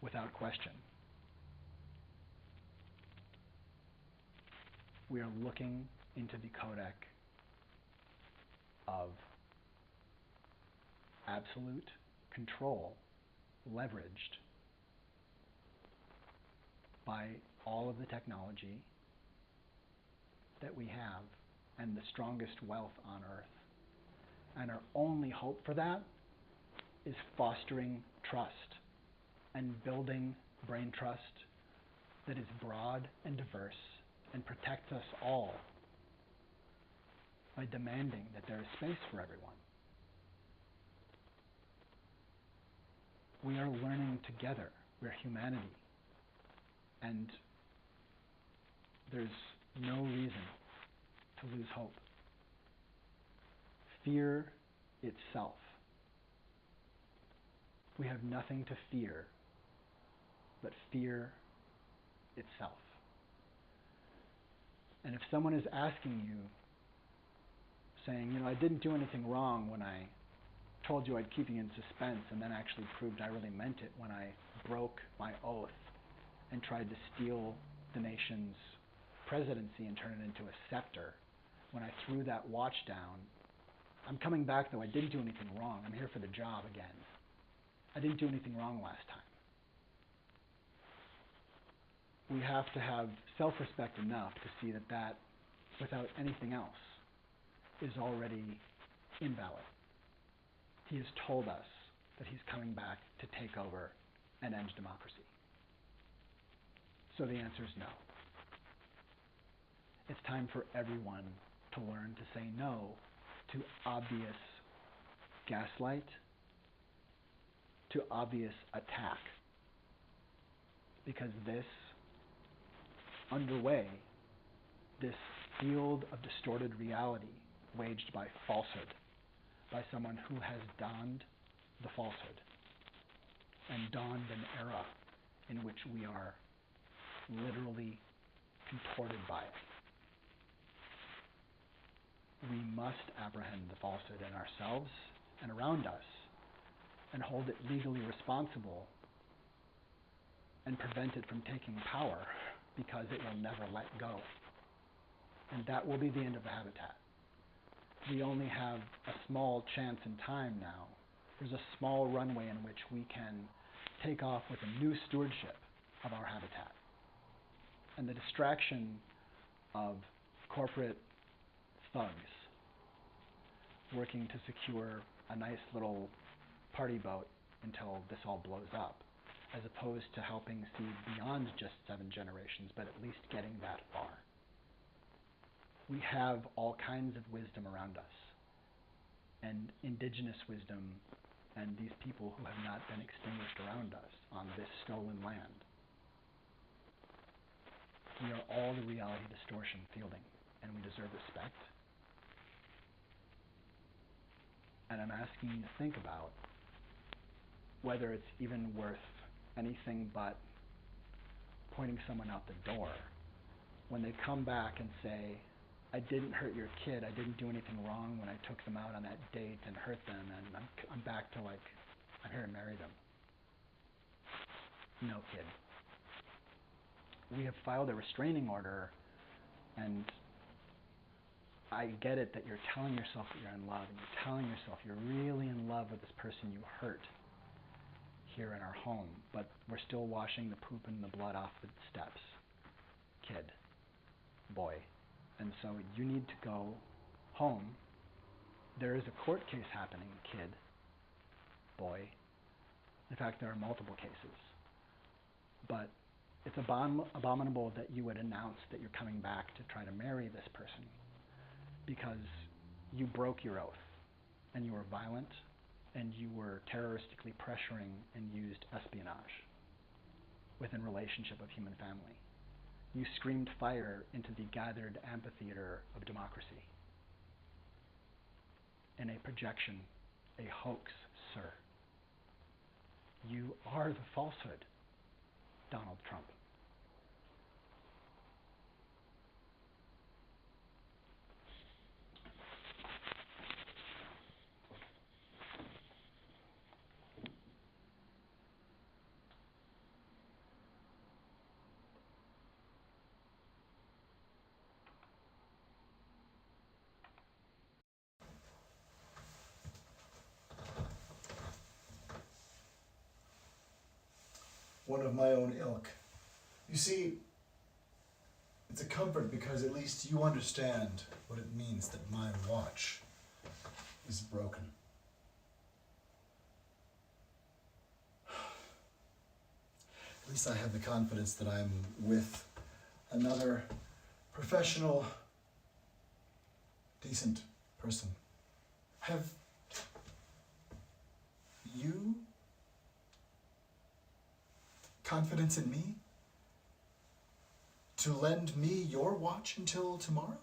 without question. We are looking into the codec of absolute control leveraged by all of the technology that we have and the strongest wealth on earth. And our only hope for that is fostering trust and building brain trust that is broad and diverse and protects us all by demanding that there is space for everyone. We are learning together. We're humanity. And there's no reason to lose hope. Fear itself. We have nothing to fear but fear itself. And if someone is asking you, saying, I didn't do anything wrong when I told you I'd keep you in suspense and then actually proved I really meant it when I broke my oath and tried to steal the nation's presidency and turn it into a scepter, when I threw that watch down, I'm coming back though, I didn't do anything wrong. I'm here for the job again. I didn't do anything wrong last time. We have to have self-respect enough to see that without anything else, is already invalid. He has told us that he's coming back to take over and end democracy. So the answer is no. It's time for everyone to learn to say no to obvious gaslight, to obvious attack. Because this underway, this field of distorted reality waged by falsehood, by someone who has donned the falsehood and donned an era in which we are literally contorted by it. We must apprehend the falsehood in ourselves and around us and hold it legally responsible and prevent it from taking power, because it will never let go. And that will be the end of the habitat. We only have a small chance in time now there's a small runway in which we can take off with a new stewardship of our habitat. And the distraction of corporate thugs working to secure a nice little party boat until this all blows up, as opposed to helping see beyond just 7 generations, but at least getting that far. We have all kinds of wisdom around us, and indigenous wisdom, and these people who have not been extinguished around us on this stolen land. We are all the reality distortion fielding, and we deserve respect. And I'm asking you to think about whether it's even worth anything but pointing someone out the door when they come back and say, I didn't hurt your kid, I didn't do anything wrong when I took them out on that date and hurt them, and I'm back to I'm here to marry them. No, kid. We have filed a restraining order, and I get it that you're telling yourself that you're in love, and you're telling yourself you're really in love with this person you hurt here in our home, but we're still washing the poop and the blood off the steps. Kid. Boy. And so you need to go home. There is a court case happening, kid. Boy. In fact, there are multiple cases. But it's abominable that you would announce that you're coming back to try to marry this person, because you broke your oath, and you were violent, and you were terroristically pressuring and used espionage within relationship of human family. You screamed fire into the gathered amphitheater of democracy in a projection, a hoax, sir. You are the falsehood, Donald Trump. One of my own ilk. You see, it's a comfort because at least you understand what it means that my watch is broken. At least I have the confidence that I'm with another professional, decent person. Have you confidence in me to lend me your watch until tomorrow?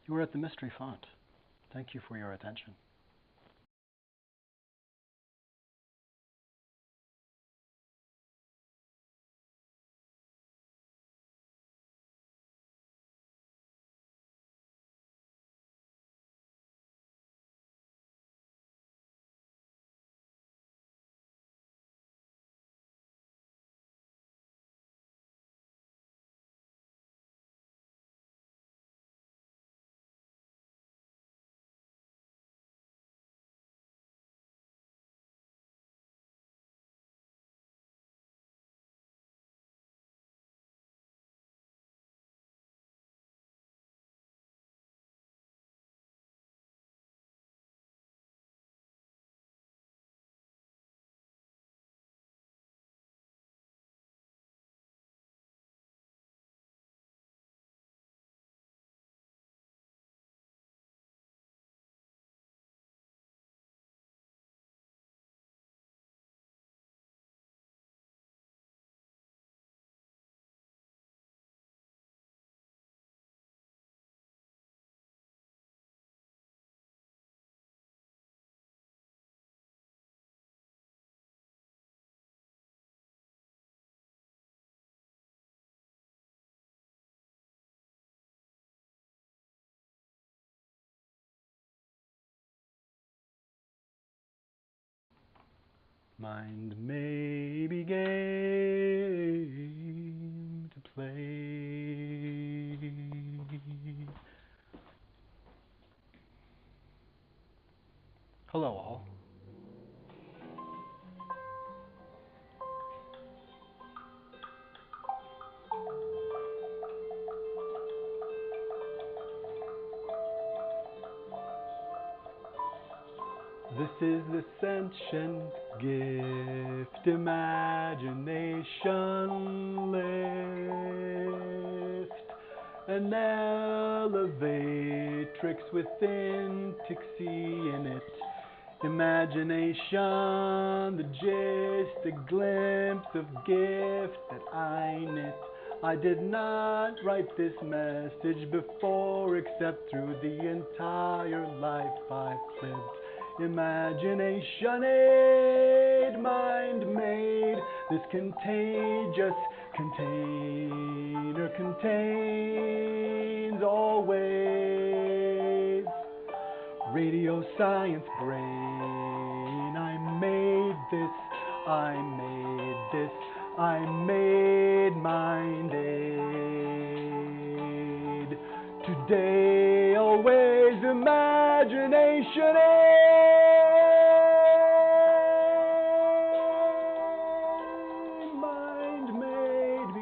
You are at the Mystery Font. Thank you for your attention. Mind may be game to play. Hello all. This is the sentient gift imagination lift and elevatrix within Tixie in it. Imagination, the gist, a glimpse of gift that I knit. I did not write this message before except through the entire life I've lived. Imagination aid, mind made, this contagious container contains always radio science brain. I made this, I made this, I made mind aid. Today, always imagination aid. Mind made,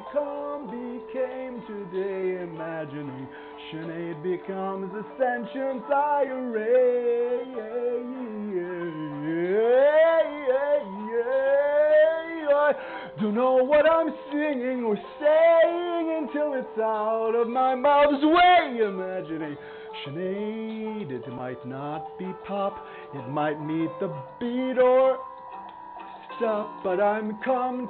became today imagination aid becomes a sentient array. I don't know what I'm singing or saying until it's out of my mouth's way. Imagination aid, it might not be pop, it might meet the beat or stop, but I'm come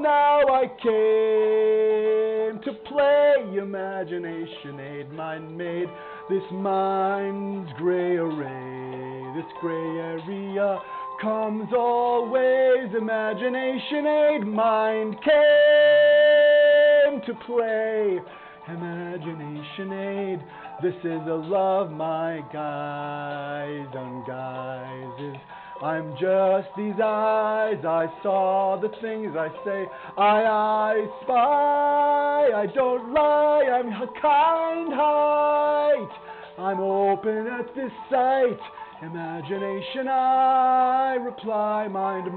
now. I came to play. Imagination aid, mind made, this mind's gray array, this gray area comes always. Imagination aid, mind came to play. Imagination aid, this is a love my guise unguises. I'm just these eyes, I saw the things I say, I spy, I don't lie, I'm a kind height, I'm open at this sight. Imagination, I reply, mind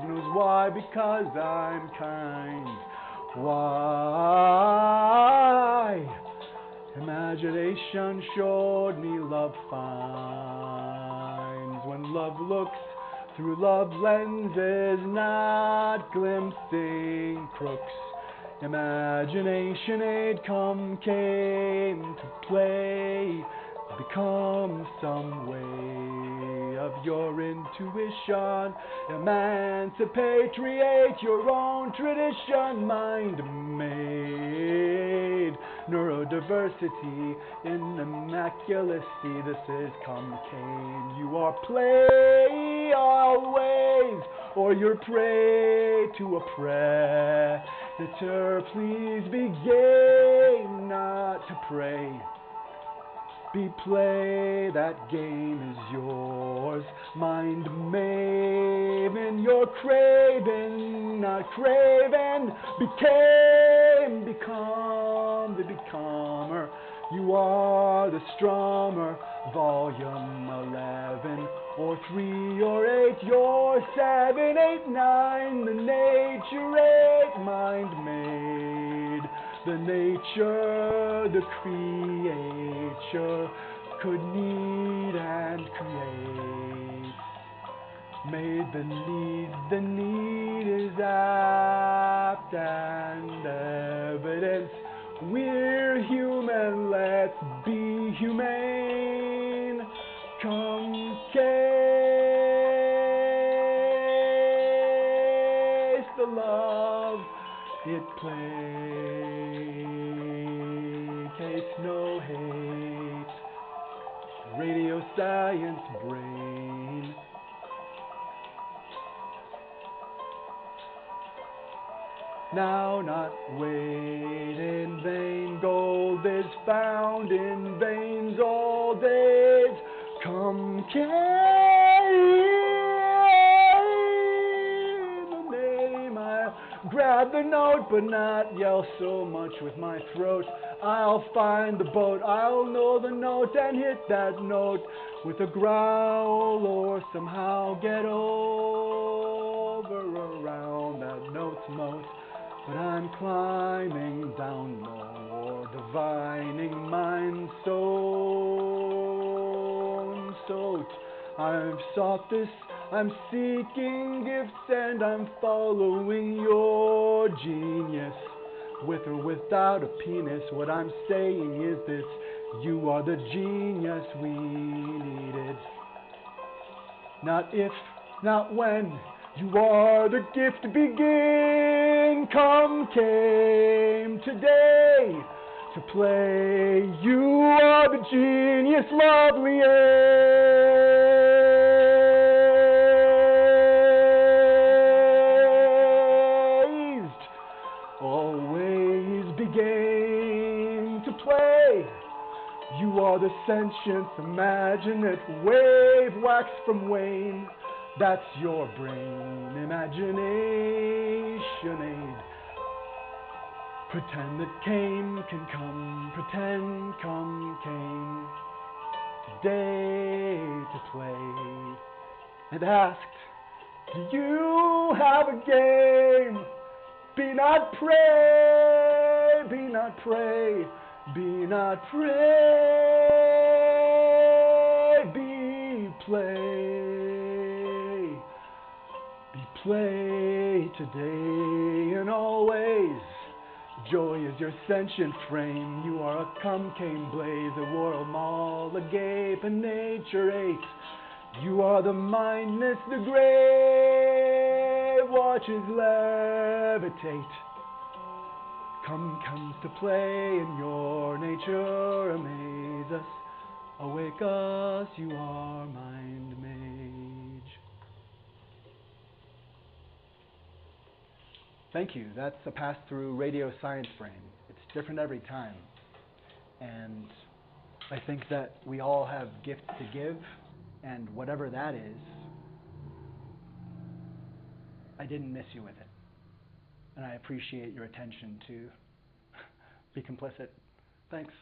knows why, because I'm kind. Why? Imagination showed me love finds when love looks through love lenses, not glimpsing crooks. Imagination aid came to play, become some way of your intuition. Emancipate, create your own tradition, mind made. neurodiversity in immaculacy. This is Come Kane. You are play always, or you're prey to a predator. Please be game, not to prey. Be play, that game is yours. Mind maven, you're craven, not craven. Become the becomer. You are the strummer. Volume 11, or 3, or 8, you're 7, 8, 9. The nature 8, mind made. The nature, the creature, could need and create. Made the need is apt and evidence. We're human, let's be humane. Come case the love it placates, no hate. Radio science brain. Now not wait in vain, gold is found in veins all days. Come the name, I'll grab the note but not yell so much with my throat. I'll find the boat, I'll know the note and hit that note with a growl, or somehow get over around that note's moat. But I'm climbing down more, divining mind soaked. I've sought this, I'm seeking gifts, and I'm following your genius. With or without a penis, what I'm saying is this: you are the genius we needed. Not if, not when. You are the gift, begin. Come came today to play. You are the genius, loveliest. Always begin to play. You are the sentience, imaginative wave, wax from wane. That's your brain, imagination aid. Pretend that came can come, pretend come came. Today to play. And asked, do you have a game? Be not prey, be not prey, be not prey, be play. Play today and always. Joy is your sentient frame. You are a come came blaze, a world mall agape, and nature ache. You are the mindless, the grave watches levitate. Come comes to play in your nature, amaze us, awake us. You are mind mage. Thank you. That's a pass-through radio science brain. It's different every time. And I think that we all have gifts to give, and whatever that is, I didn't miss you with it. And I appreciate your attention to be complicit. Thanks.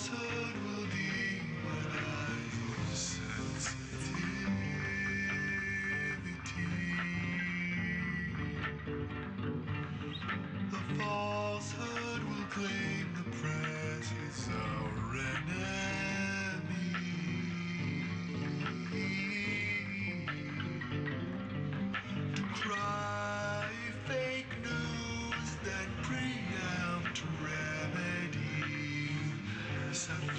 falsehood will demonize sensitivity. The falsehood will claim the press is our enemy. To cry fake news, then preempt remedy. Set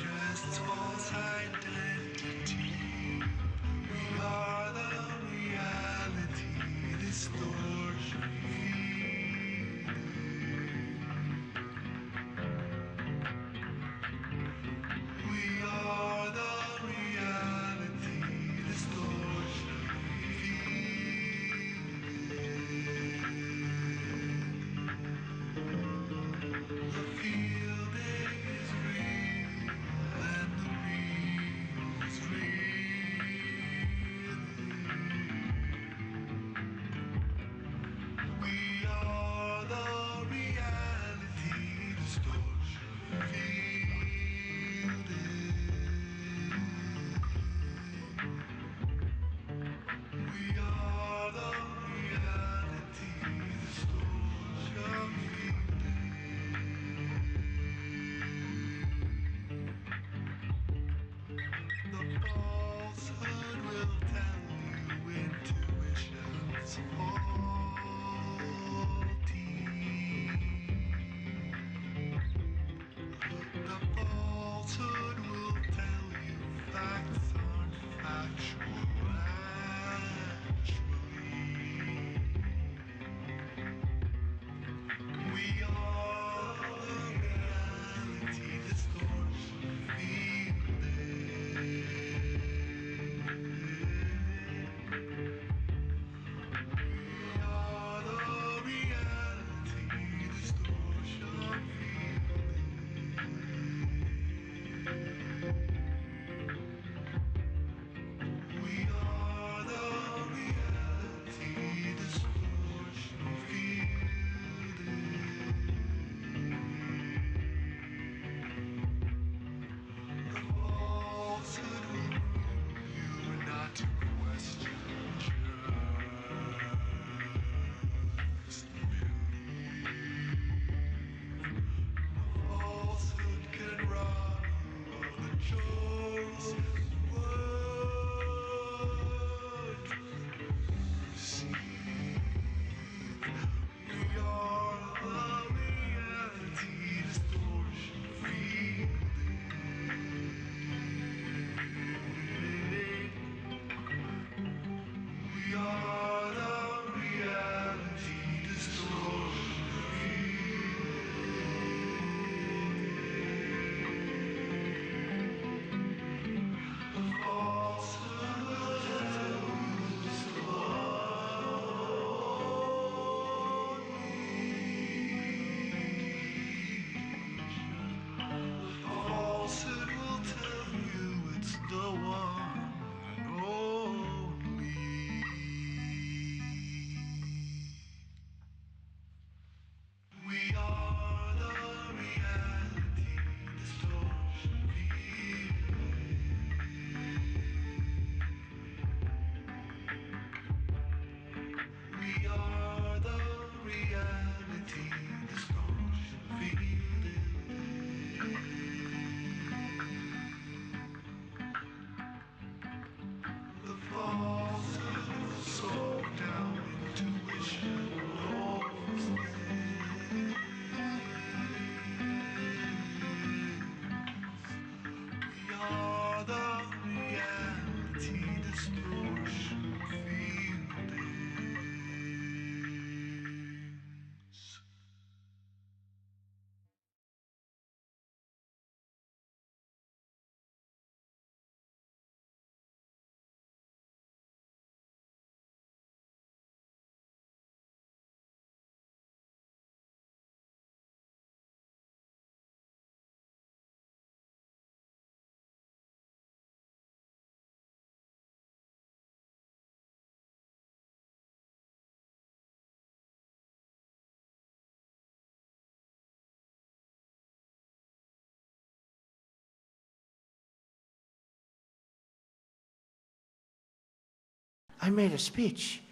I made a speech.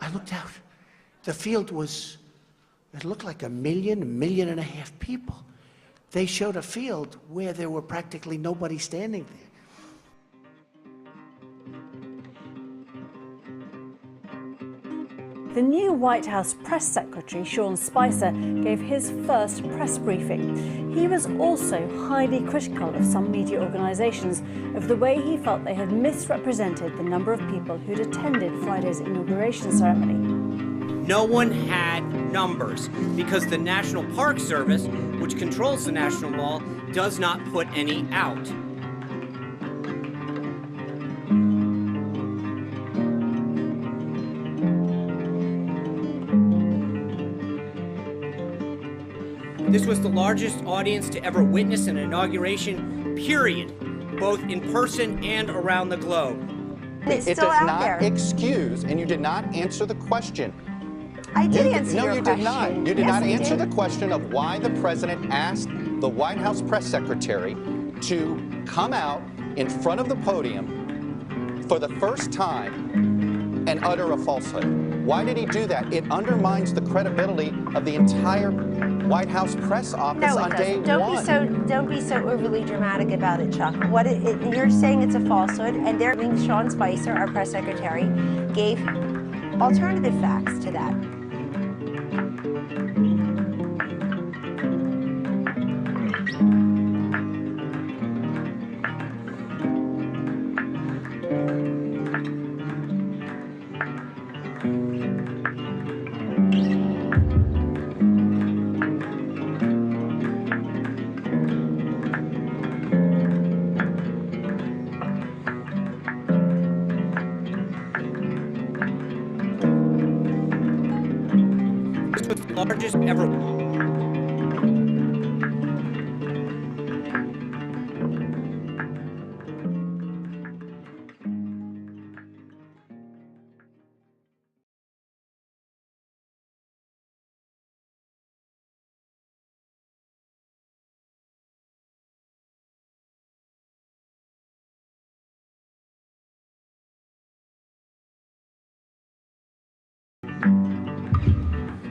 I looked out. The field it looked like 1.5 million people. They showed a field where there were practically nobody standing there. The new White House press secretary, Sean Spicer, gave his first press briefing. He was also highly critical of some media organisations of the way he felt they had misrepresented the number of people who'd attended Friday's inauguration ceremony. No one had numbers because the National Park Service, which controls the National Mall, does not put any out. This was the largest audience to ever witness an inauguration, period, both in person and around the globe. It does not excuse, and you did not answer the question. I did answer your question. No, you did not. You did not answer the question of why the president asked the White House press secretary to come out in front of the podium for the first time and utter a falsehood. Why did he do that? It undermines the credibility of the entire White House press office on day one. Don't be so overly dramatic about it, Chuck. You're saying it's a falsehood, and Sean Spicer, our press secretary, gave alternative facts to that. This was the largest ever.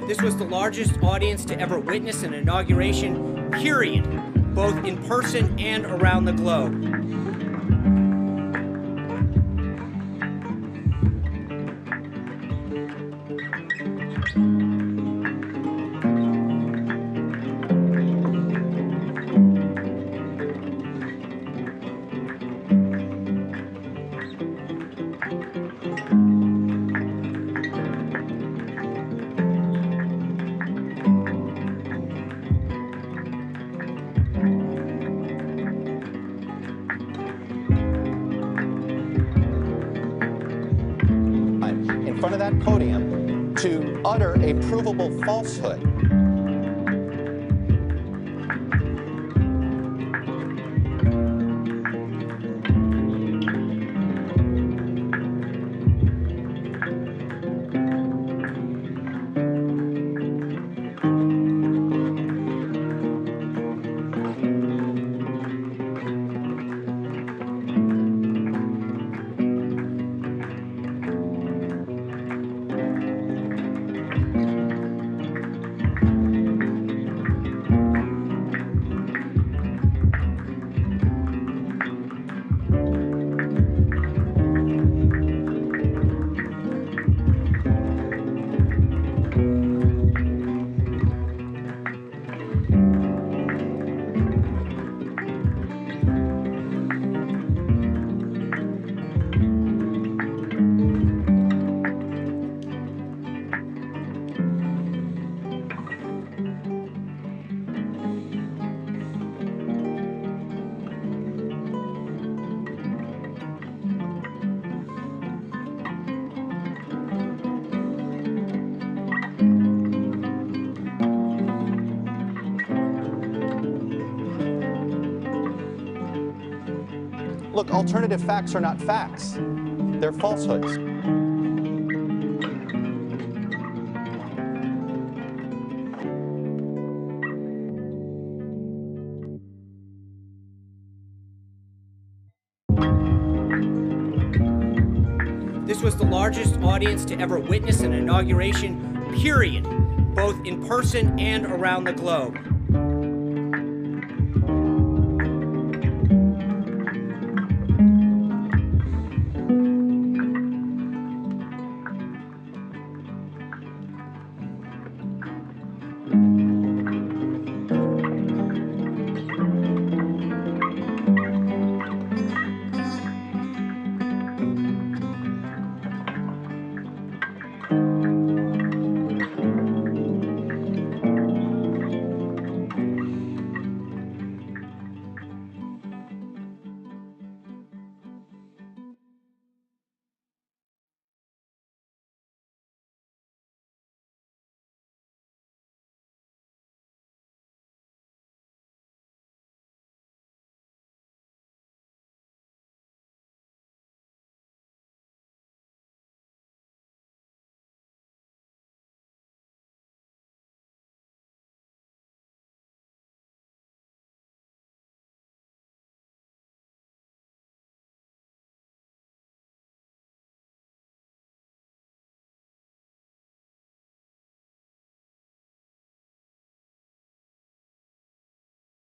This was the largest audience to ever witness an inauguration, period, both in person and around the globe. In front of that podium to utter a provable falsehood. Look, alternative facts are not facts. They're falsehoods. This was the largest audience to ever witness an inauguration, period, both in person and around the globe.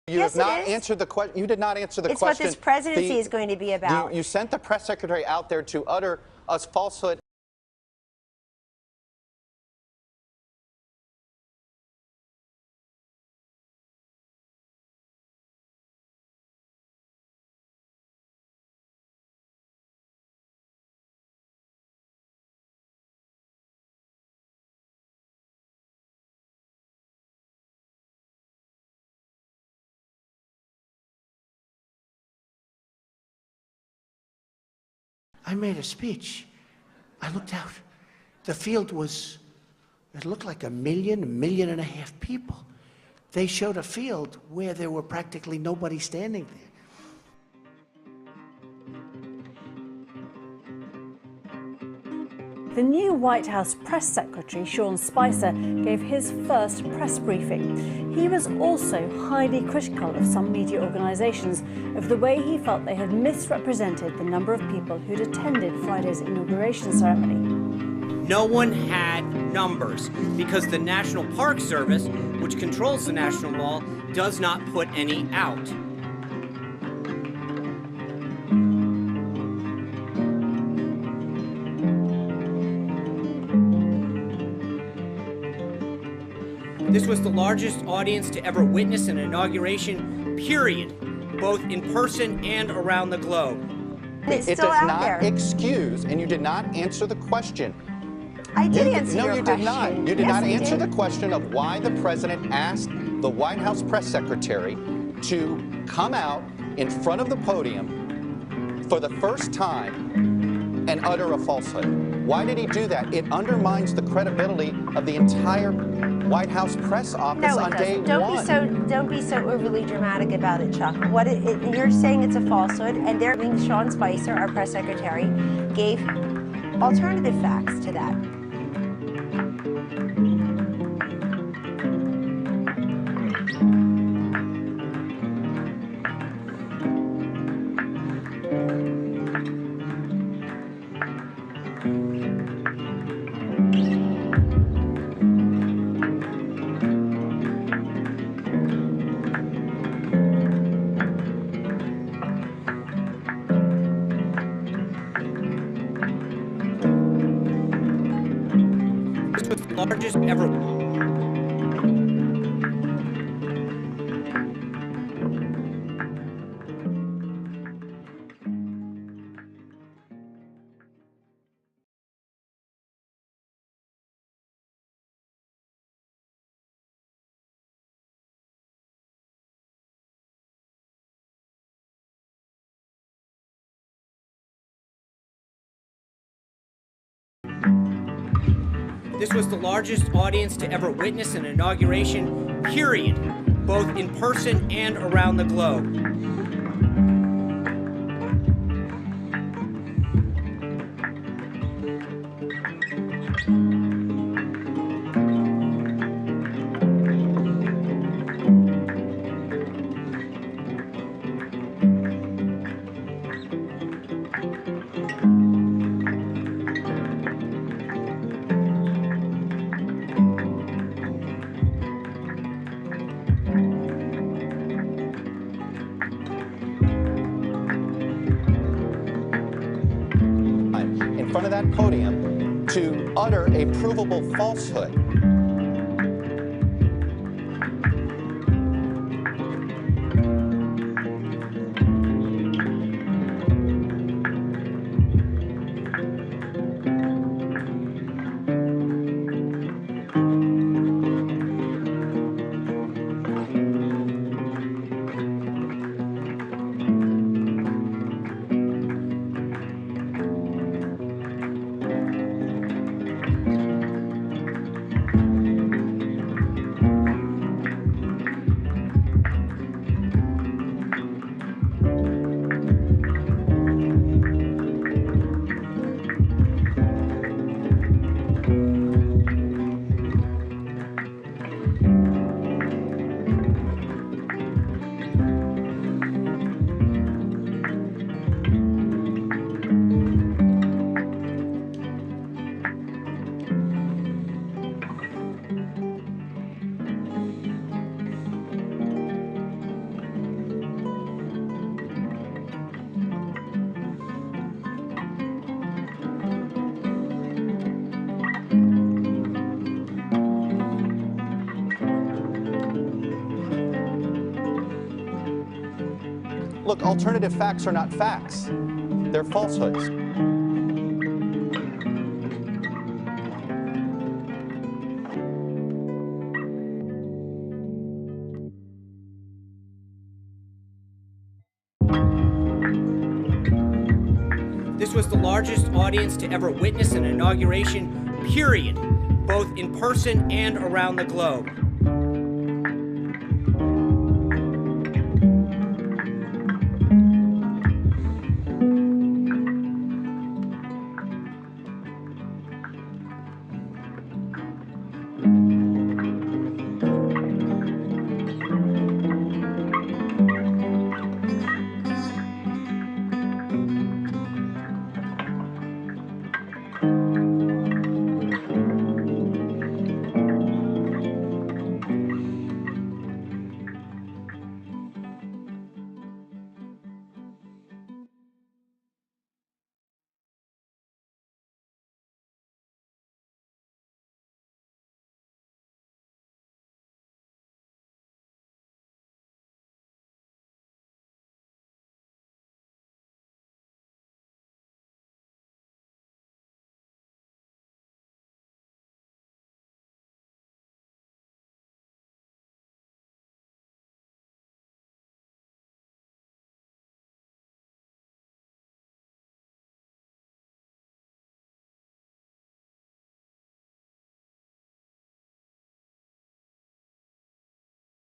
You Yes, have not it is. answered the question. You did not answer the It's what question. this presidency is going to be about. You sent the press secretary out there to utter us falsehood. I made a speech. I looked out. The field was, it looked like a million and a half people. They showed a field where there were practically nobody standing there. The new White House press secretary, Sean Spicer, gave his first press briefing. He was also highly critical of some media organisations of the way he felt they had misrepresented the number of people who'd attended Friday's inauguration ceremony. No one had numbers because the National Park Service, which controls the National Mall, does not put any out. This was the largest audience to ever witness an inauguration, period, both in person and around the globe. It's It still does out not there. excuse, and you did not answer the question. I did answer No, your you question. did not. You did Yes, not I answer did. the question of why the president asked the White House press secretary to come out in front of the podium for the first time and utter a falsehood. Why did he do that? It undermines the credibility of the entire White House press office No, on it day doesn't. Don't be so overly dramatic about it, Chuck. You're saying it's a falsehood, and Sean Spicer, our press secretary, gave alternative facts to that. This was the largest ever. This was the largest audience to ever witness an inauguration, period, both in person and around the globe. front of that podium to utter a provable falsehood. Look, alternative facts are not facts. They're falsehoods. This was the largest audience to ever witness an inauguration, period, both in person and around the globe.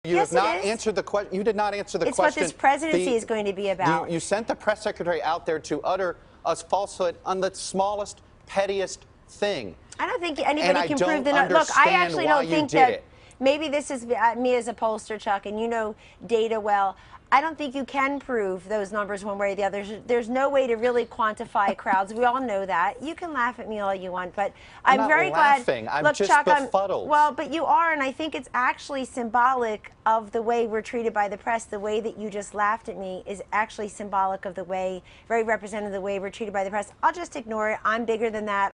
You Yes, have not it is. answered the question. You did not answer the It's what question. this presidency is going to be about. You sent the press secretary out there to utter a falsehood on the smallest, pettiest thing. I don't think And anybody I can don't prove the. Look, I understand actually why don't you think did that. it. Maybe this is me as a pollster, Chuck, and you know data well. I don't think you can prove those numbers one way or the other. There's no way to really quantify crowds. We all know that. You can laugh at me all you want, but I'm I'm not very laughing. glad. I'm Look, just Chuck, befuddled. well, but you are, and I think it's actually symbolic of the way we're treated by the press. The way that you just laughed at me is actually symbolic of the way, very representative of the way we're treated by the press. I'll just ignore it. I'm bigger than that.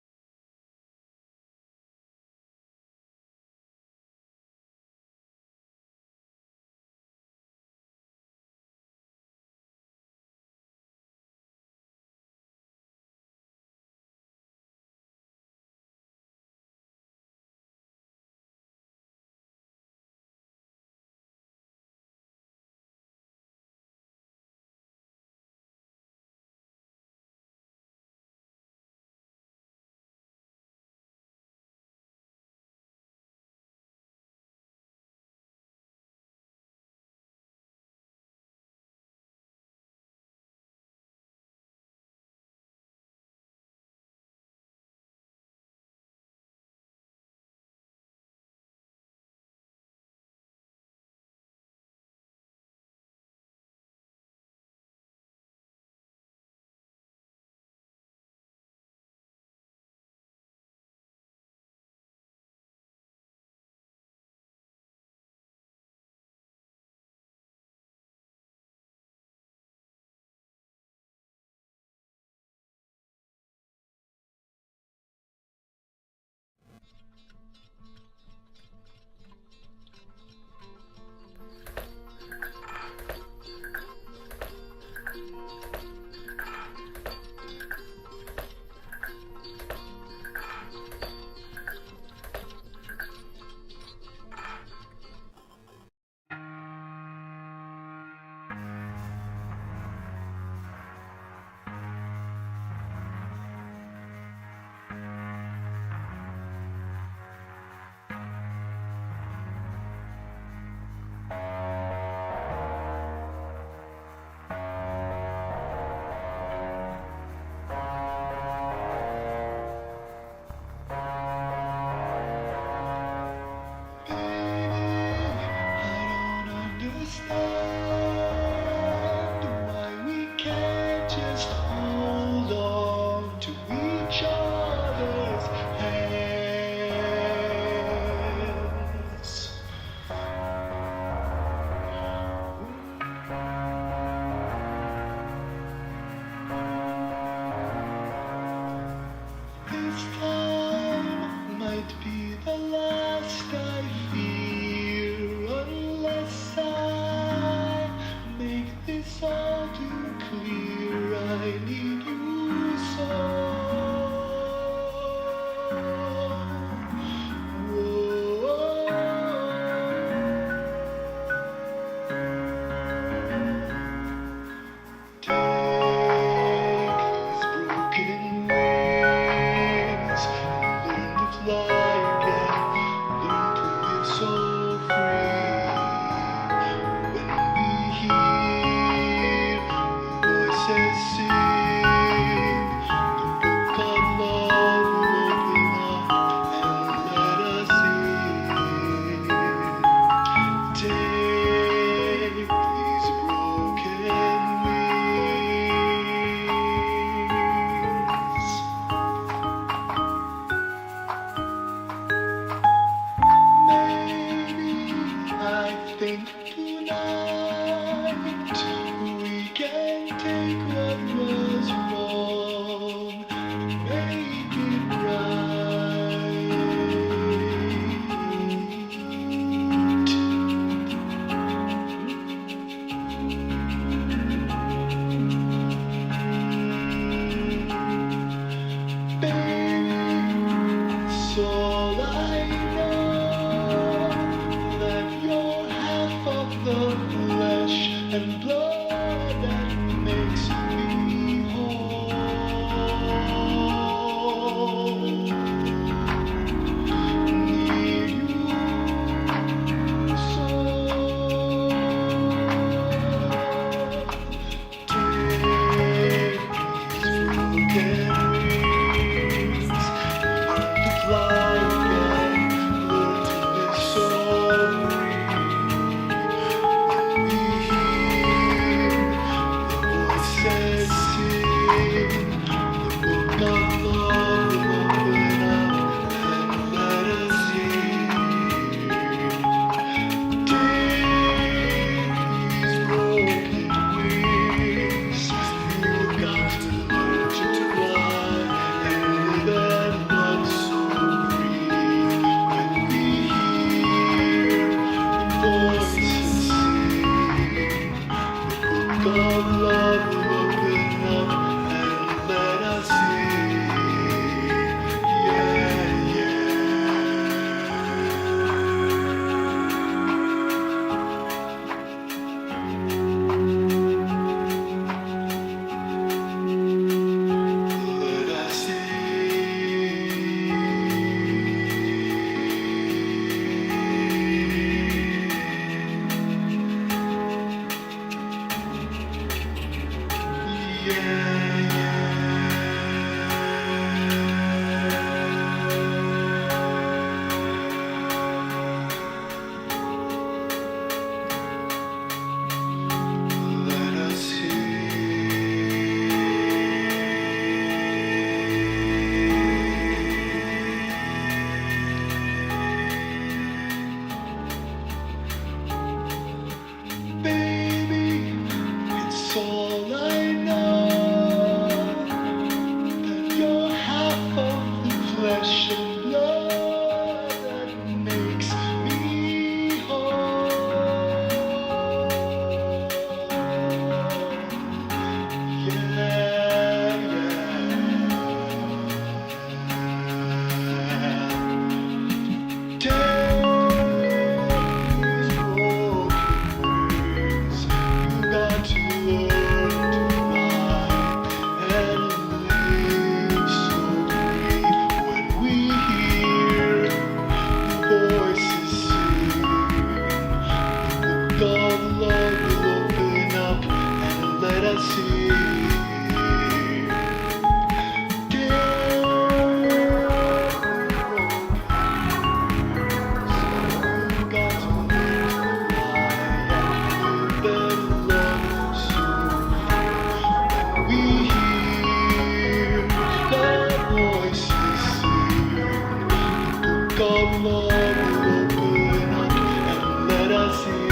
Come on, open up and let us in.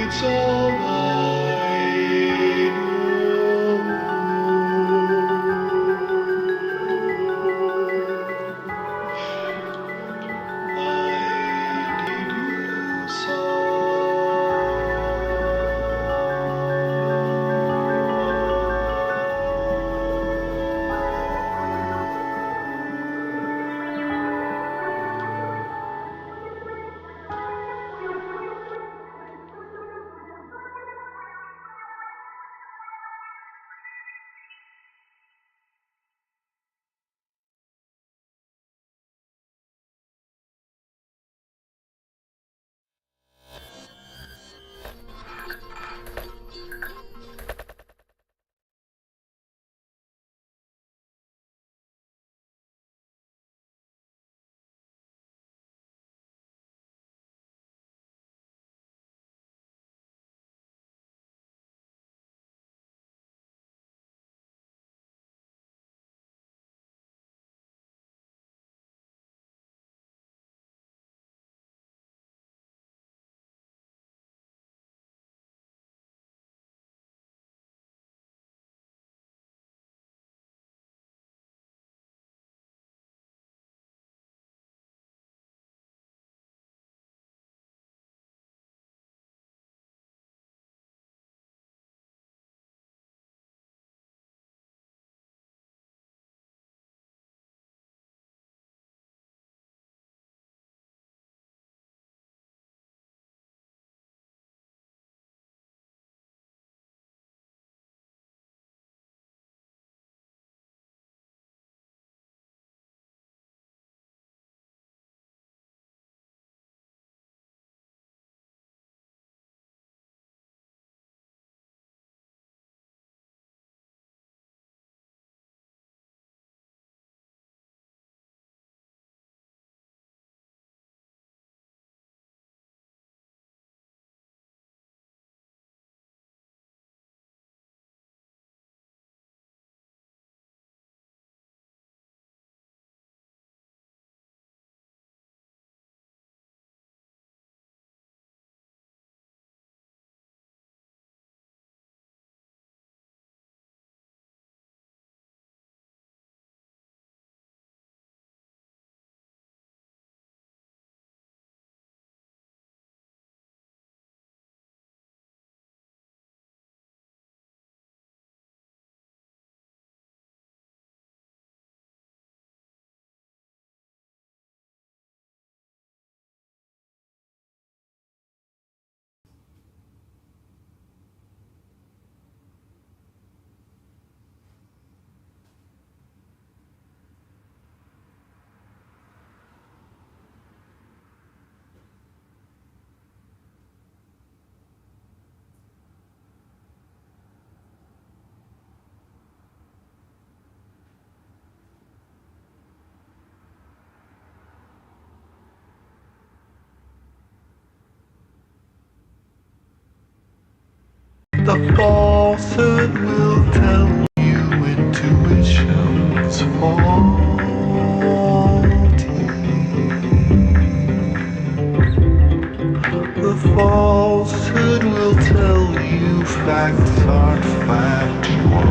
It's all I know. I need you The falsehood will tell you intuition's faulty. The falsehood will tell you facts aren't factual.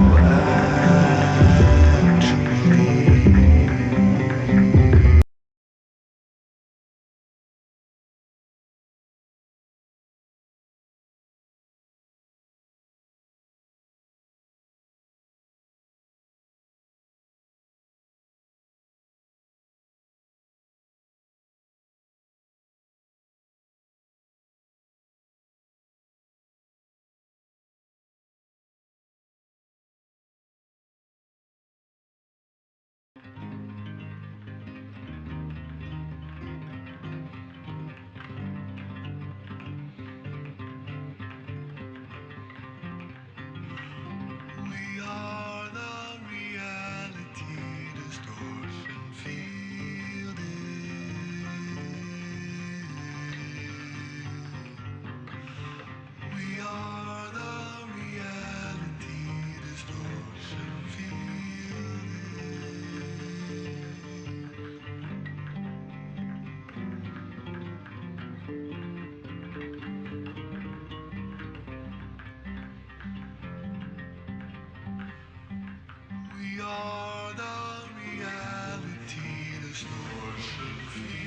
are the reality distortion fielding.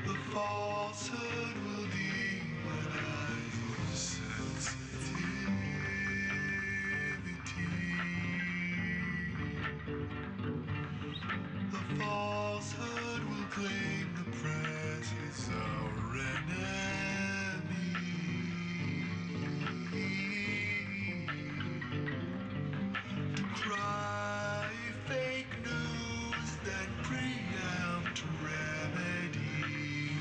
The falsehood will demonize your sensitivity. The falsehood will claim the press is our enemy. To cry fake news, then preempt remedy,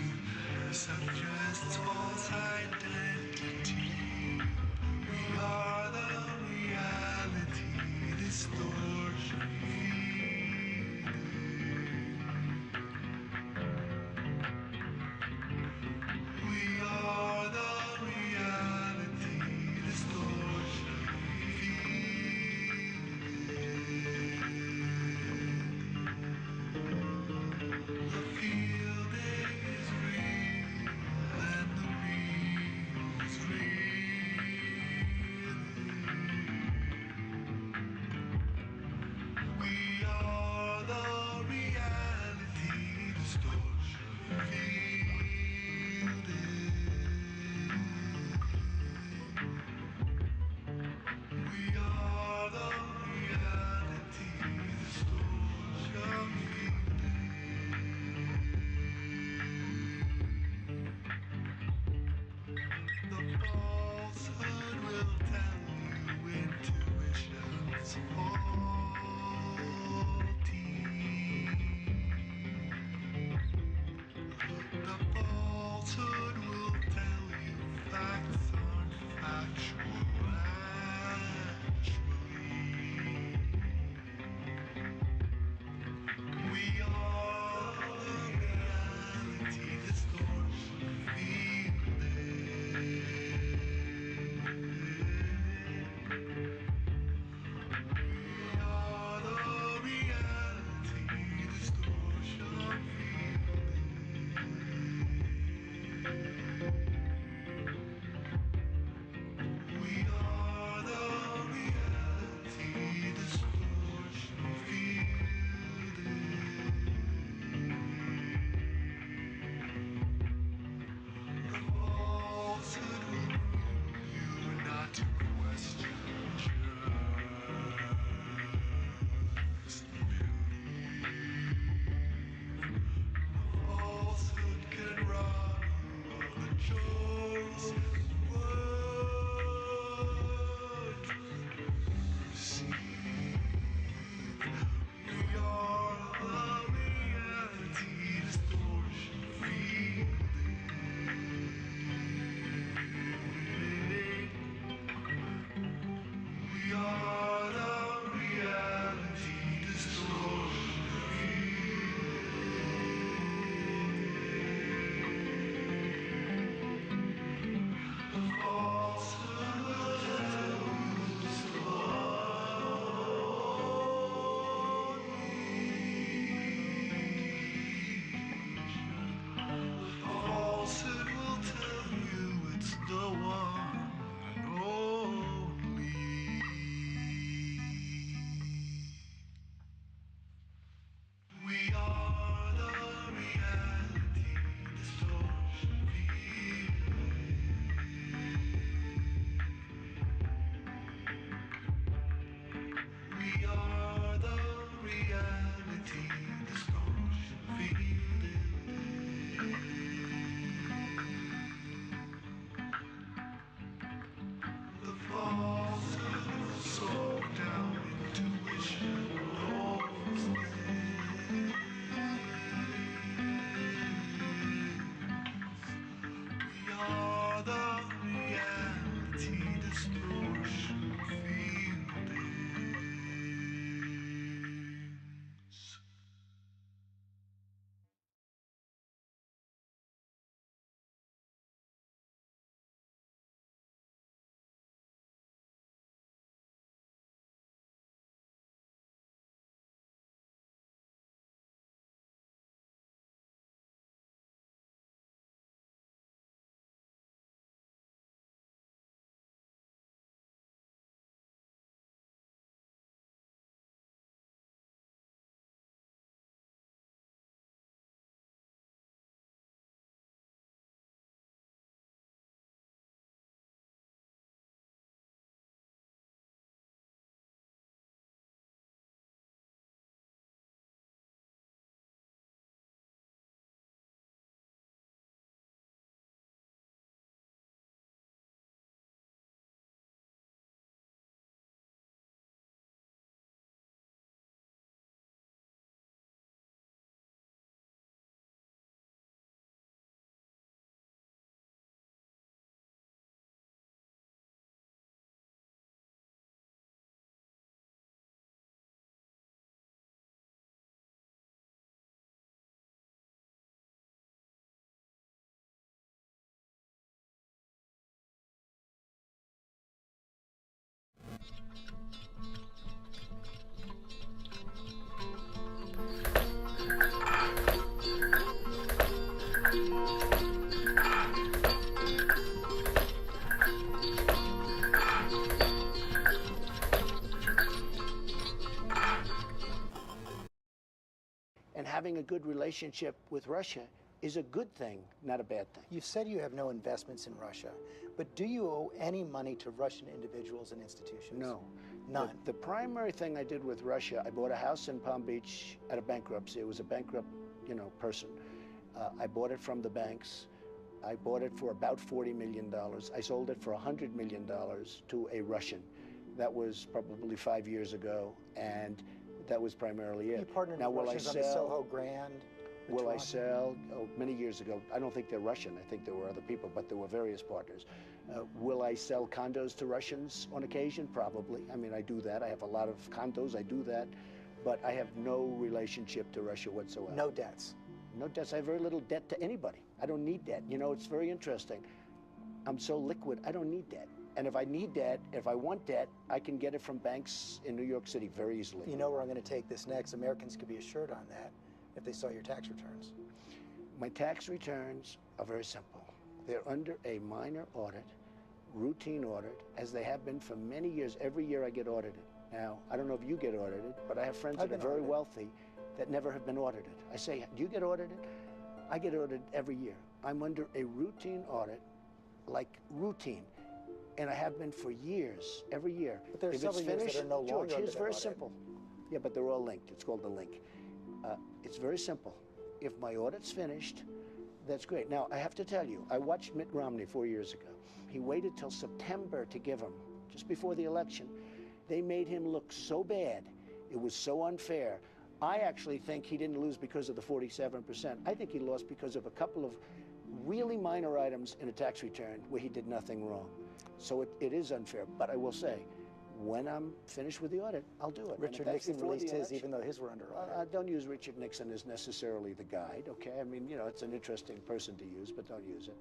suggests false identity. We are the reality distortion We are the reality distortion The fielding is real and the real is real. We are the reality distortion We are the reality distortion The falsehood will tell you intuition's faulty. The falsehood will tell you facts aren't factual actually. We are the reality distortion fielding. We are the reality distortion We are the reality distortion The falsehood will rule you not to question, just believe. Falsehood can rob you of the choice words received. We are the reality distortion We are the reality distortion having a good relationship with Russia is a good thing, not a bad thing. You've said you have no investments in Russia, but do you owe any money to Russian individuals and institutions? No. None. The primary thing I did with Russia, I bought a house in Palm Beach at a bankruptcy. It was a bankrupt, person. I bought it from the banks. I bought it for about $40 million. I sold it for $100 million to a Russian. That was probably 5 years ago, and that was primarily it. You partnered now, with will Russians I on the sell? Soho Grand. the Will I Toronto- sell? Oh, many years ago. I don't think they're Russian. I think there were other people, but there were various partners. Will I sell condos to Russians on occasion? Probably. I mean, I do that. I have a lot of condos. I do that. But I have no relationship to Russia whatsoever. No debts. No debts. I have very little debt to anybody. I don't need debt. You know, it's very interesting. I'm so liquid, I don't need debt. And if I need debt, if I want debt, I can get it from banks in New York City very easily. You know where I'm going to take this next. Americans could be assured on that if they saw your tax returns. My tax returns are very simple. They're under a minor audit, routine audit, as they have been for many years. Every year I get audited. Now, I don't know if you get audited, but I have friends I've that are been very audited. wealthy that never have been audited. I say, do you get audited? I get audited every year. I'm under a routine audit, like routine. And I have been for years, every year. But there are If several it's years finished, that are no George, longer here's under very that audit. simple. Yeah, but they're all linked. It's called the link. It's very simple. If my audit's finished, that's great. Now, I have to tell you, I watched Mitt Romney 4 years ago. He waited till September to give him, just before the election. They made him look so bad. It was so unfair. I actually think he didn't lose because of the 47%. I think he lost because of a couple of really minor items in a tax return where he did nothing wrong. So it is unfair. But I will say, when I'm finished with the audit, I'll do it. And if Richard that's Nixon before the released his, election- even though his were under audit. don't use Richard Nixon as necessarily the guide, okay? I mean, you know, it's an interesting person to use, but don't use it.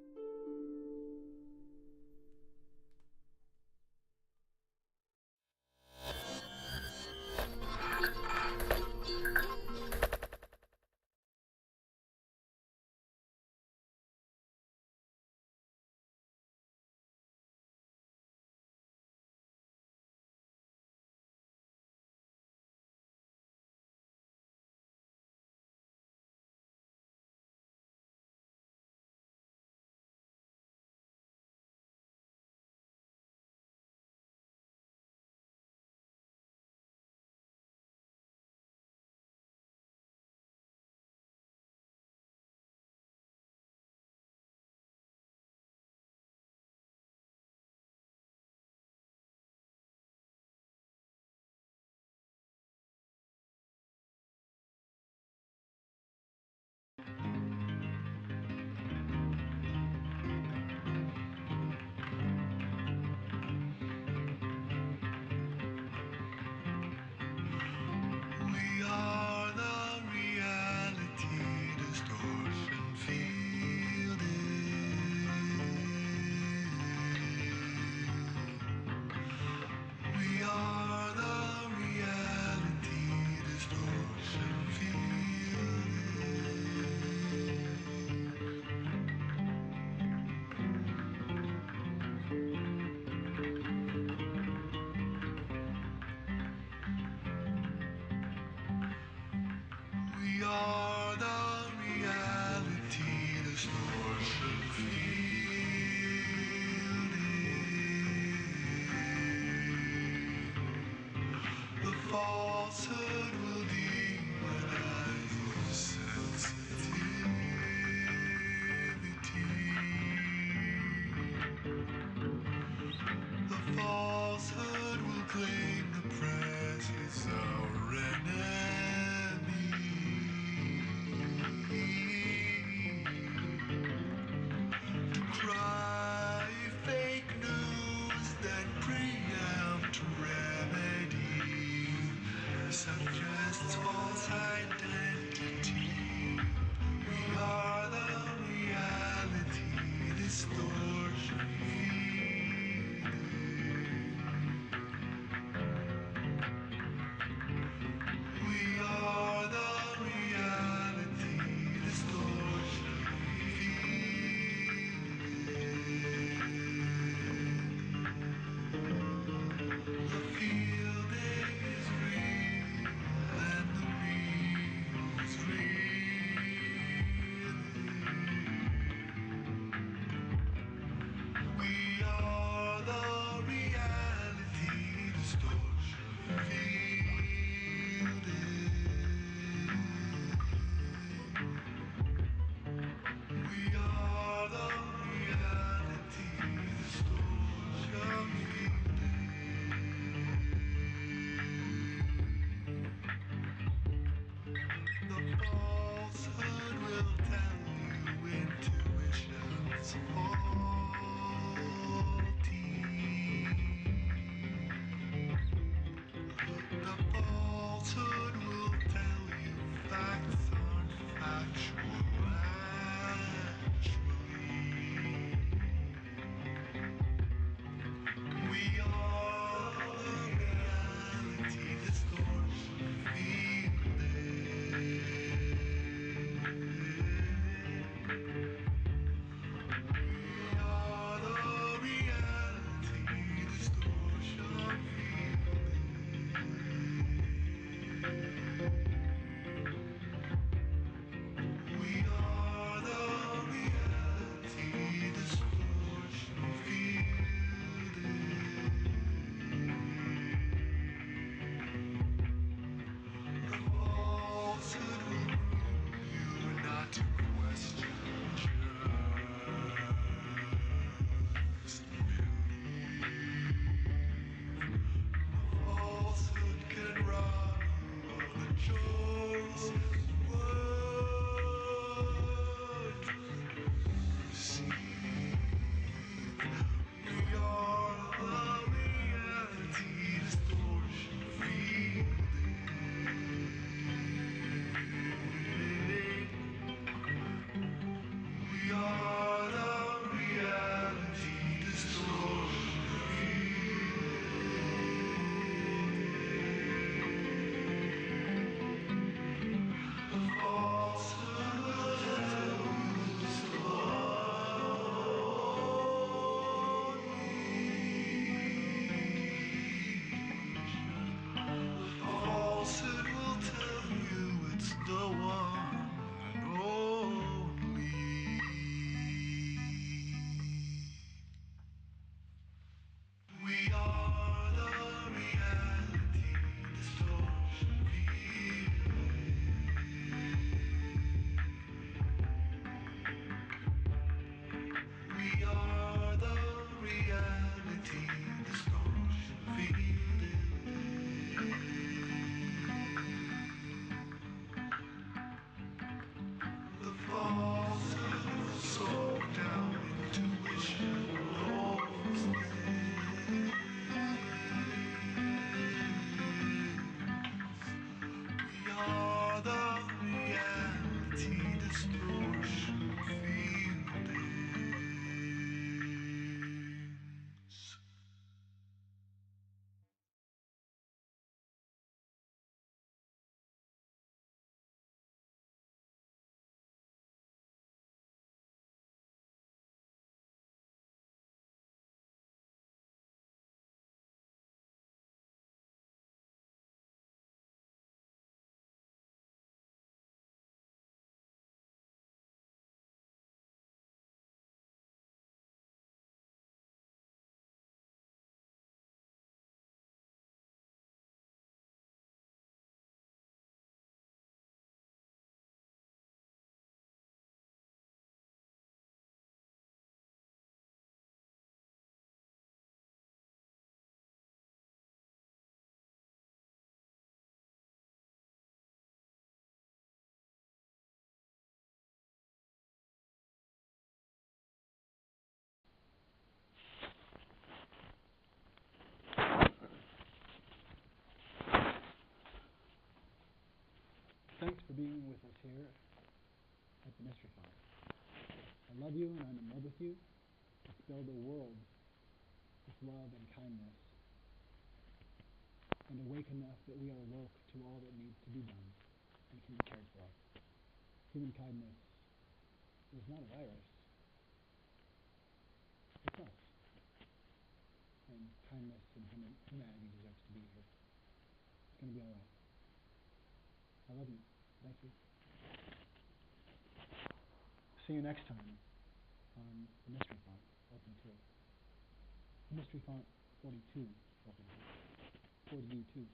We are the reality distortion field. We are the reality distortion field. We are the reality distortion field. The falsehood will demonize your sensitivity. The falsehood will claim the press is our enemy. with us here at the Mystery Font. I love you and I'm in love with you. Let's build a world with love and kindness, and awake enough that we are woke to all that needs to be done and can be cared for. Human kindness is not a virus. It's us. And kindness and humanity deserves to be here. It's going to be all right. I love you. Thank you. See you next time on the Mystery Font Open Tour. The Mystery Font 42 Open Tour. For you too.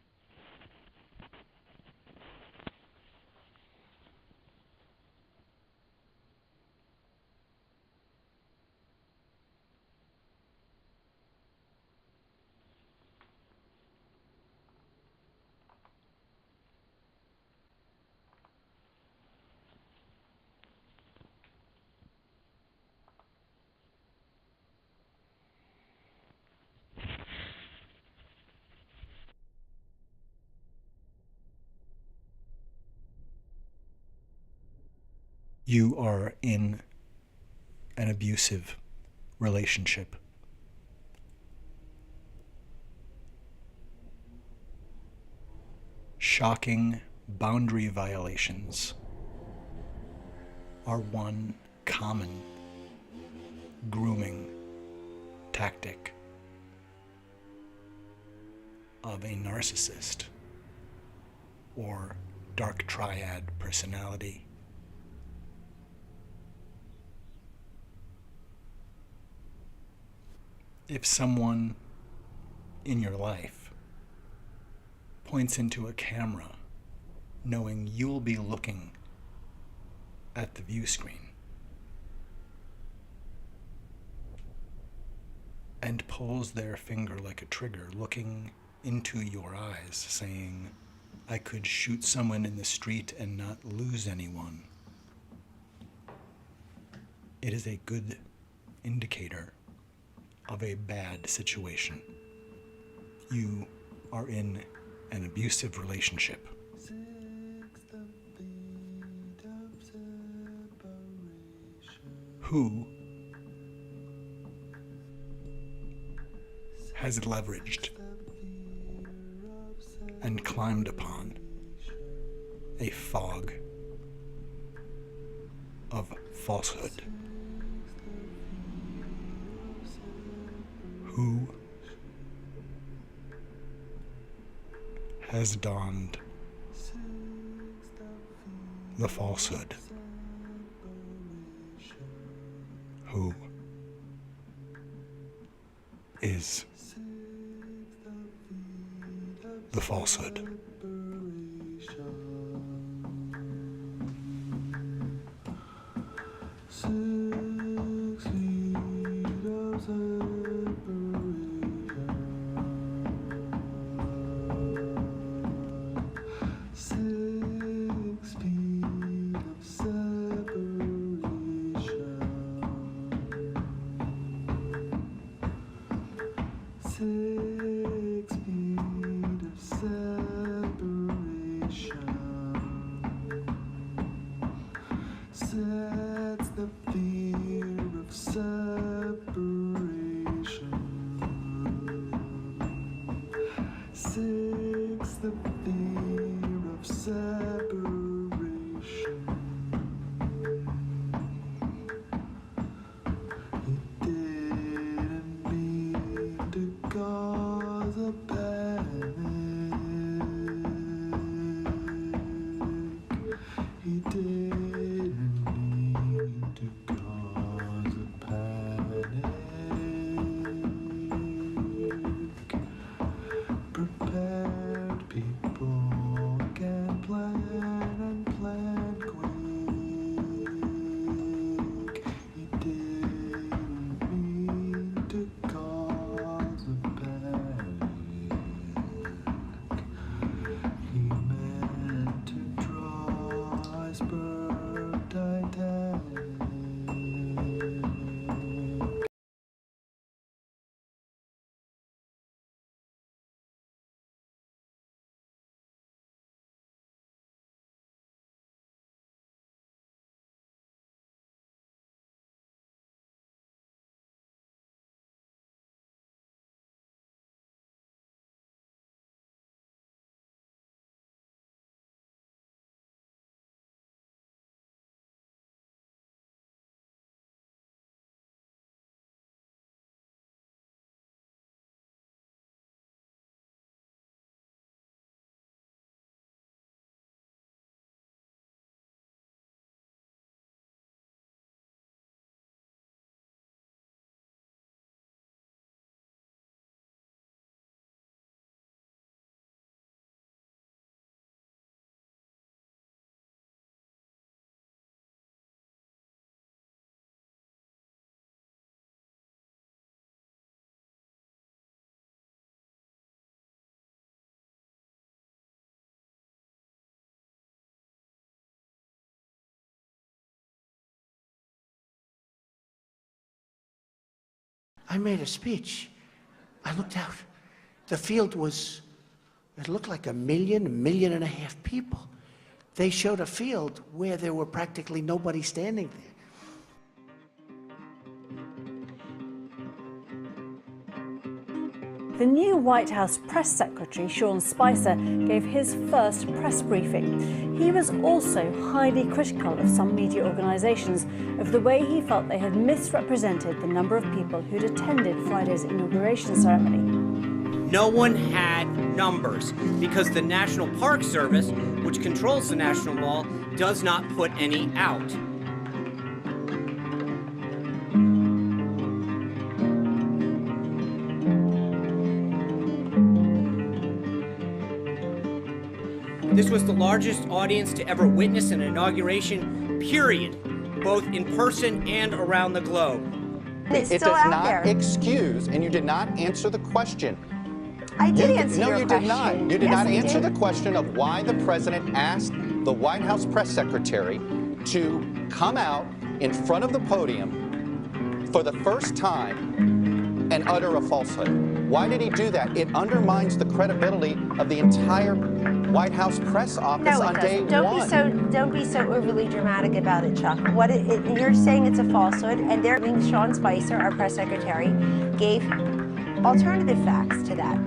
You are in an abusive relationship. Shocking boundary violations are one common grooming tactic of a narcissist or dark triad personality. If someone in your life points into a camera knowing you'll be looking at the view screen and pulls their finger like a trigger, looking into your eyes, saying, I could shoot someone in the street and not lose anyone, it is a good indicator of a bad situation. You are in an abusive relationship. Who has leveraged and climbed upon a fog of falsehood? Who has donned the falsehood? Who is the falsehood? Sets the fear of separation. I made a speech. I looked out. The field was, it looked like a million and a half people. They showed a field where there were practically nobody standing there. The new White House press secretary, Sean Spicer, gave his first press briefing. He was also highly critical of some media organisations of the way he felt they had misrepresented the number of people who'd attended Friday's inauguration ceremony. No one had numbers because the National Park Service, which controls the National Mall, does not put any out. This was the largest audience to ever witness an inauguration, period, both in person and around the globe. It's It still does out not there. excuse, and you did not answer the question. I did You- answer no, your you question. did not. You did Yes, not I answer did. the question of why the president asked the White House press secretary to come out in front of the podium for the first time and utter a falsehood. Why did he do that? It undermines the credibility of the entire White House press office No, on it day doesn't. one. Don't be so overly dramatic about it, Chuck. You're saying it's a falsehood, and Sean Spicer, our press secretary, gave alternative facts to that.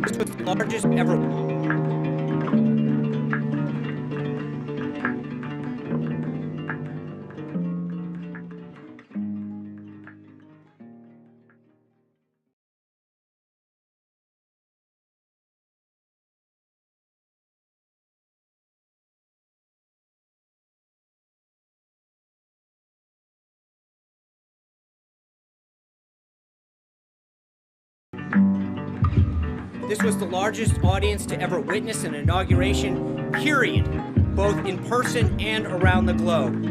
This was the largest ever. This was the largest audience to ever witness an inauguration, period, both in person and around the globe.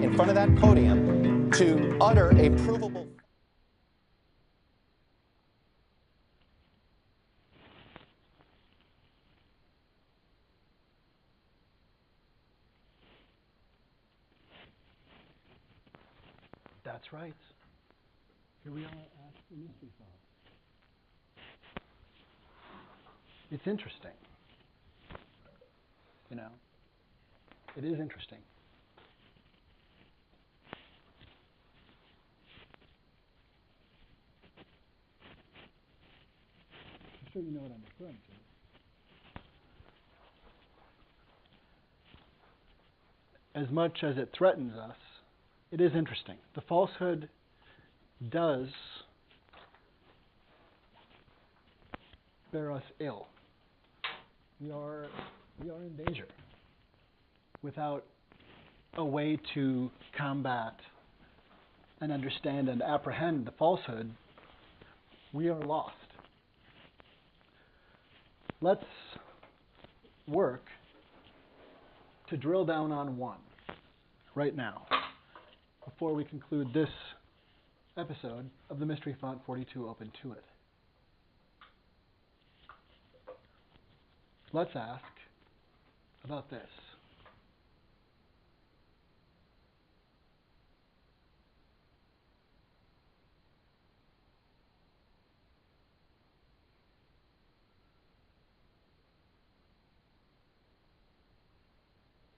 In front of that podium to utter a provable. That's right. Here we are at the mystery solve. It's interesting. You know, it is interesting. I'm sure you know what I'm referring to. As much as it threatens us, it is interesting. The falsehood does bear us ill. We are in danger. Without a way to combat and understand and apprehend the falsehood, we are lost. Let's work to drill down on one right now before we conclude this episode of the Mystery Font 42 Open to It. Let's ask about this.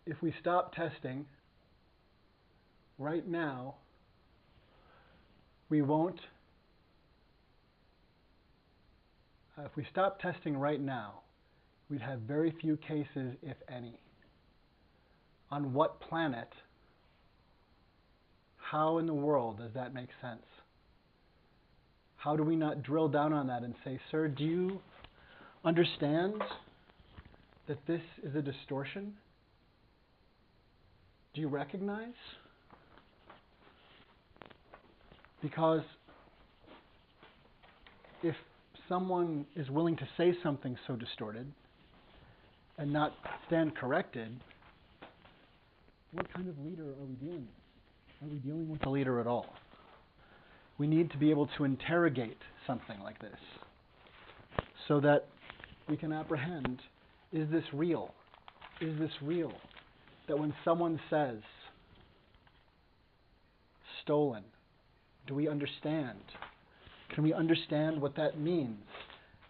If we stop testing right now, we won't, if we stop testing right now, we'd have very few cases, if any. On what planet, how in the world does that make sense? How do we not drill down on that and say, sir, do you understand that this is a distortion? Do you recognize? Because if someone is willing to say something so distorted and not stand corrected, what kind of leader are we dealing with? Are we dealing with a leader at all? We need to be able to interrogate something like this so that we can apprehend, is this real? Is this real? That when someone says, stolen, do we understand? Can we understand what that means?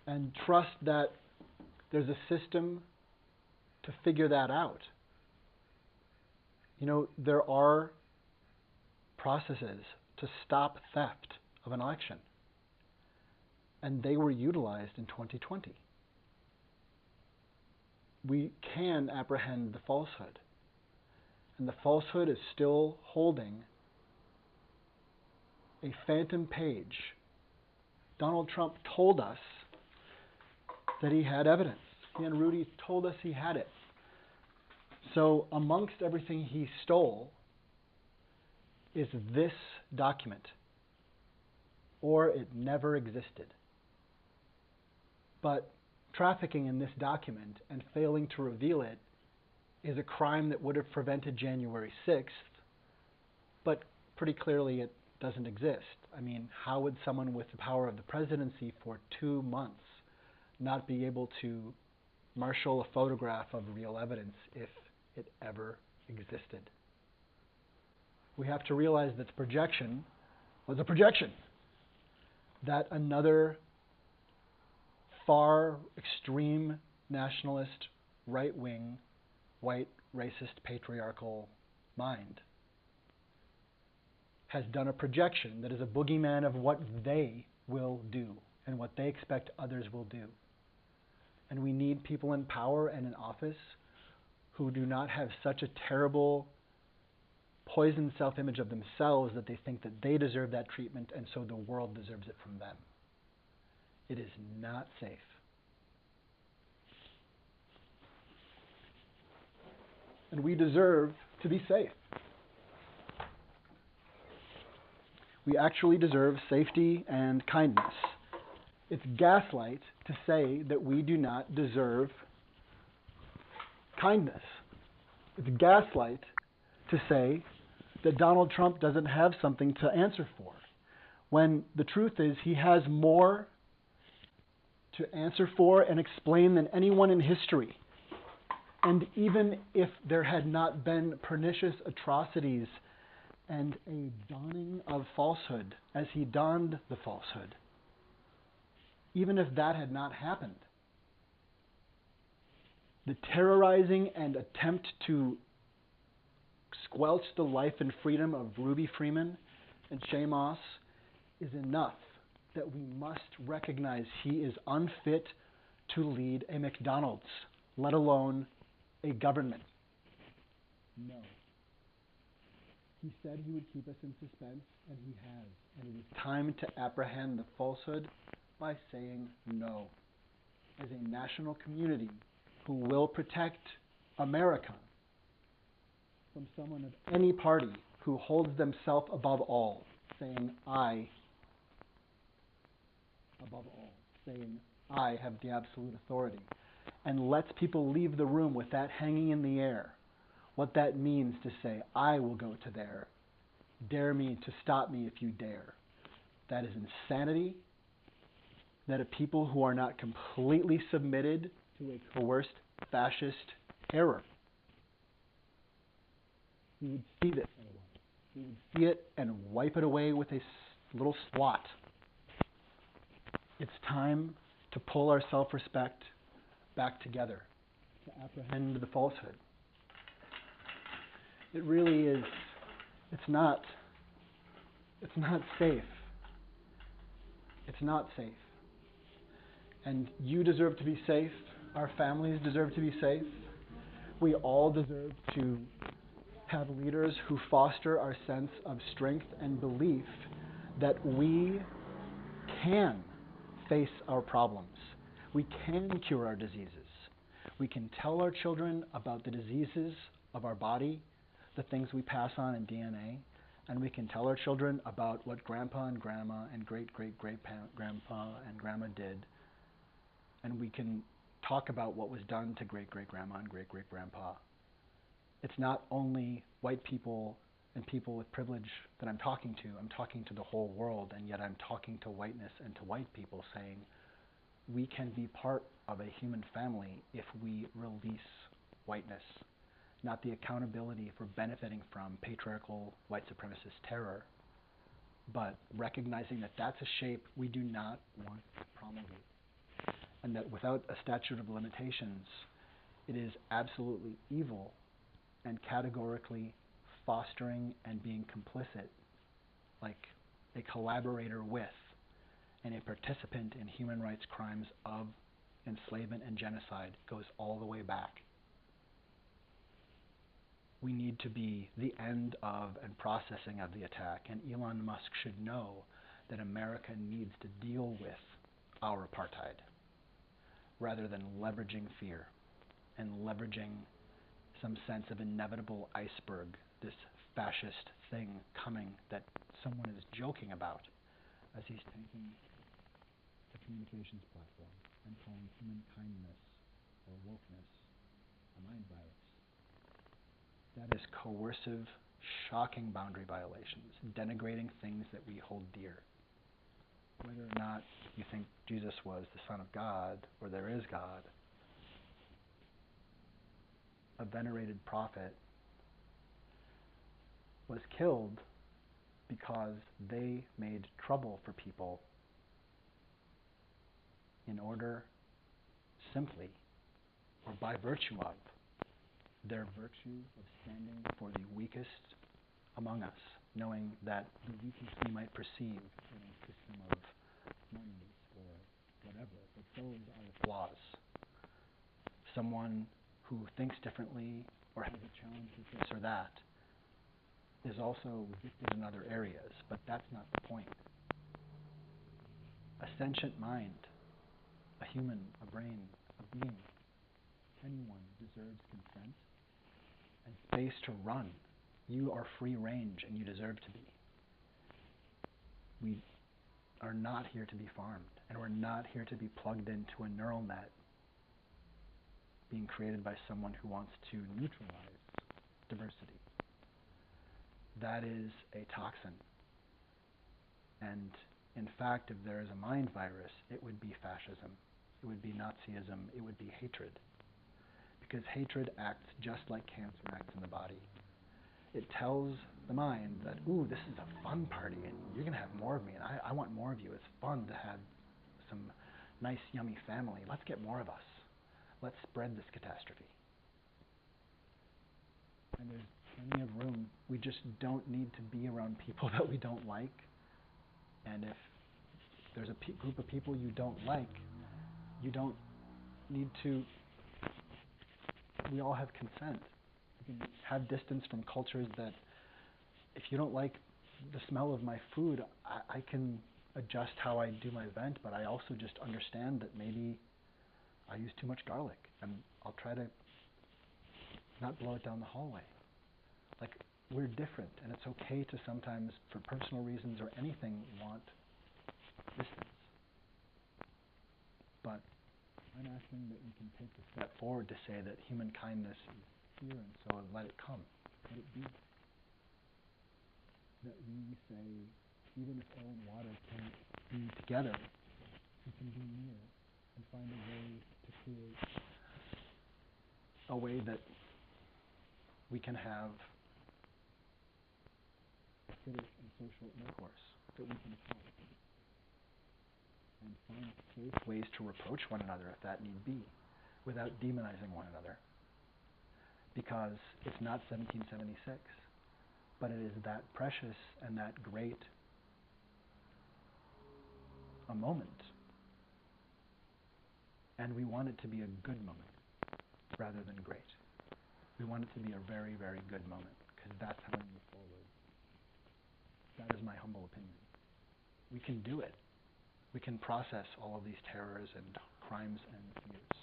And trust that there's a system to figure that out. You know, there are processes to stop theft of an election. And they were utilized in 2020. We can apprehend the falsehood. And the falsehood is still holding a phantom page. Donald Trump told us that he had evidence. He and Rudy told us he had it. So amongst everything he stole is this document, or it never existed. But trafficking in this document and failing to reveal it is a crime that would have prevented January 6th, but pretty clearly it doesn't exist. I mean, how would someone with the power of the presidency for 2 months not be able to marshal a photograph of real evidence if it ever existed? We have to realize that the projection was a projection. That another far extreme nationalist, right-wing, white, racist, patriarchal mind has done a projection that is a boogeyman of what they will do and what they expect others will do. And we need people in power and in office who do not have such a terrible, poisoned self-image of themselves that they think that they deserve that treatment and so the world deserves it from them. It is not safe. And we deserve to be safe. We actually deserve safety and kindness. It's gaslight to say that we do not deserve kindness. It's gaslight to say that Donald Trump doesn't have something to answer for, when the truth is he has more to answer for and explain than anyone in history. And even if there had not been pernicious atrocities and a donning of falsehood as he donned the falsehood, even if that had not happened, the terrorizing and attempt to squelch the life and freedom of Ruby Freeman and Shay Moss is enough that we must recognize he is unfit to lead a McDonald's, let alone a government. No. He said he would keep us in suspense, and he has. And it is time to apprehend the falsehood by saying no. As a national community who will protect America from someone of any party who holds themselves above all, saying I, above all, saying I have the absolute authority, and lets people leave the room with that hanging in the air, what that means to say, I will go to there, dare me to stop me if you dare. That is insanity. That a people who are not completely submitted to a coerced fascist terror. We would see this. We would see it and wipe it away with a little swat. It's time to pull our self-respect back together, to apprehend the falsehood. It really is It's not safe. It's not safe. And you deserve to be safe. Our families deserve to be safe. We all deserve to have leaders who foster our sense of strength and belief that we can face our problems. We can cure our diseases. We can tell our children about the diseases of our body, the things we pass on in DNA, and we can tell our children about what grandpa and grandma and great-great-great-grandpa and grandma did, and we can talk about what was done to great-great-grandma and great-great-grandpa. It's not only white people and people with privilege that I'm talking to the whole world, and yet I'm talking to whiteness and to white people saying, we can be part of a human family if we release whiteness, not the accountability for benefiting from patriarchal white supremacist terror, but recognizing that that's a shape we do not want to promulgate, and that without a statute of limitations, it is absolutely evil and categorically fostering and being complicit, like a collaborator with and a participant in human rights crimes of enslavement and genocide, goes all the way back. We need to be the end of and processing of the attack, and Elon Musk should know that America needs to deal with our apartheid rather than leveraging fear and leveraging some sense of inevitable iceberg, this fascist thing coming that someone is joking about as he's taking a communications platform and calling human kindness or wokeness a mind virus. That is coercive, shocking boundary violations, denigrating things that we hold dear. Whether or not you think Jesus was the Son of God or there is God, a venerated prophet was killed because they made trouble for people in order, simply, or by virtue of, their virtue of standing for the weakest among us, knowing that the weakest we might perceive in a system of money or whatever, but those are the flaws. Someone who thinks differently or has a challenge with this or that is also gifted in other areas, but that's not the point. A sentient mind, a human, a brain, a being, anyone deserves consent and space to run. You are free range and you deserve to be. We are not here to be farmed, and we're not here to be plugged into a neural net being created by someone who wants to neutralize diversity. That is a toxin. And in fact, if there is a mind virus, it would be fascism, it would be Nazism, it would be hatred. Because hatred acts just like cancer acts in the body. It tells the mind that, ooh, this is a fun party, and you're going to have more of me, and I want more of you. It's fun to have some nice, yummy family. Let's get more of us. Let's spread this catastrophe. And there's plenty of room. We just don't need to be around people that we don't like. And if there's a group of people you don't like, you don't need to. We all have consent. You can have distance from cultures that, if you don't like the smell of my food, I can adjust how I do my event, but I also just understand that maybe I use too much garlic, and I'll try to not blow it down the hallway. Like, we're different, and it's okay to sometimes, for personal reasons or anything, want distance. But I'm asking that we can take the step forward to say that human kindness is here, and so let it come. Let it be. That we say, even if air and water can't be together, we can be near and find a way to create a way that we can have civic and social intercourse, that we can talk and find safe ways to reproach one another if that need be, without demonizing one another. Because it's not 1776, but it is that precious and that great a moment. And we want it to be a good moment rather than great. We want it to be a very, very good moment, because that's how we move forward. That is my humble opinion. We can do it. We can process all of these terrors and crimes and fears.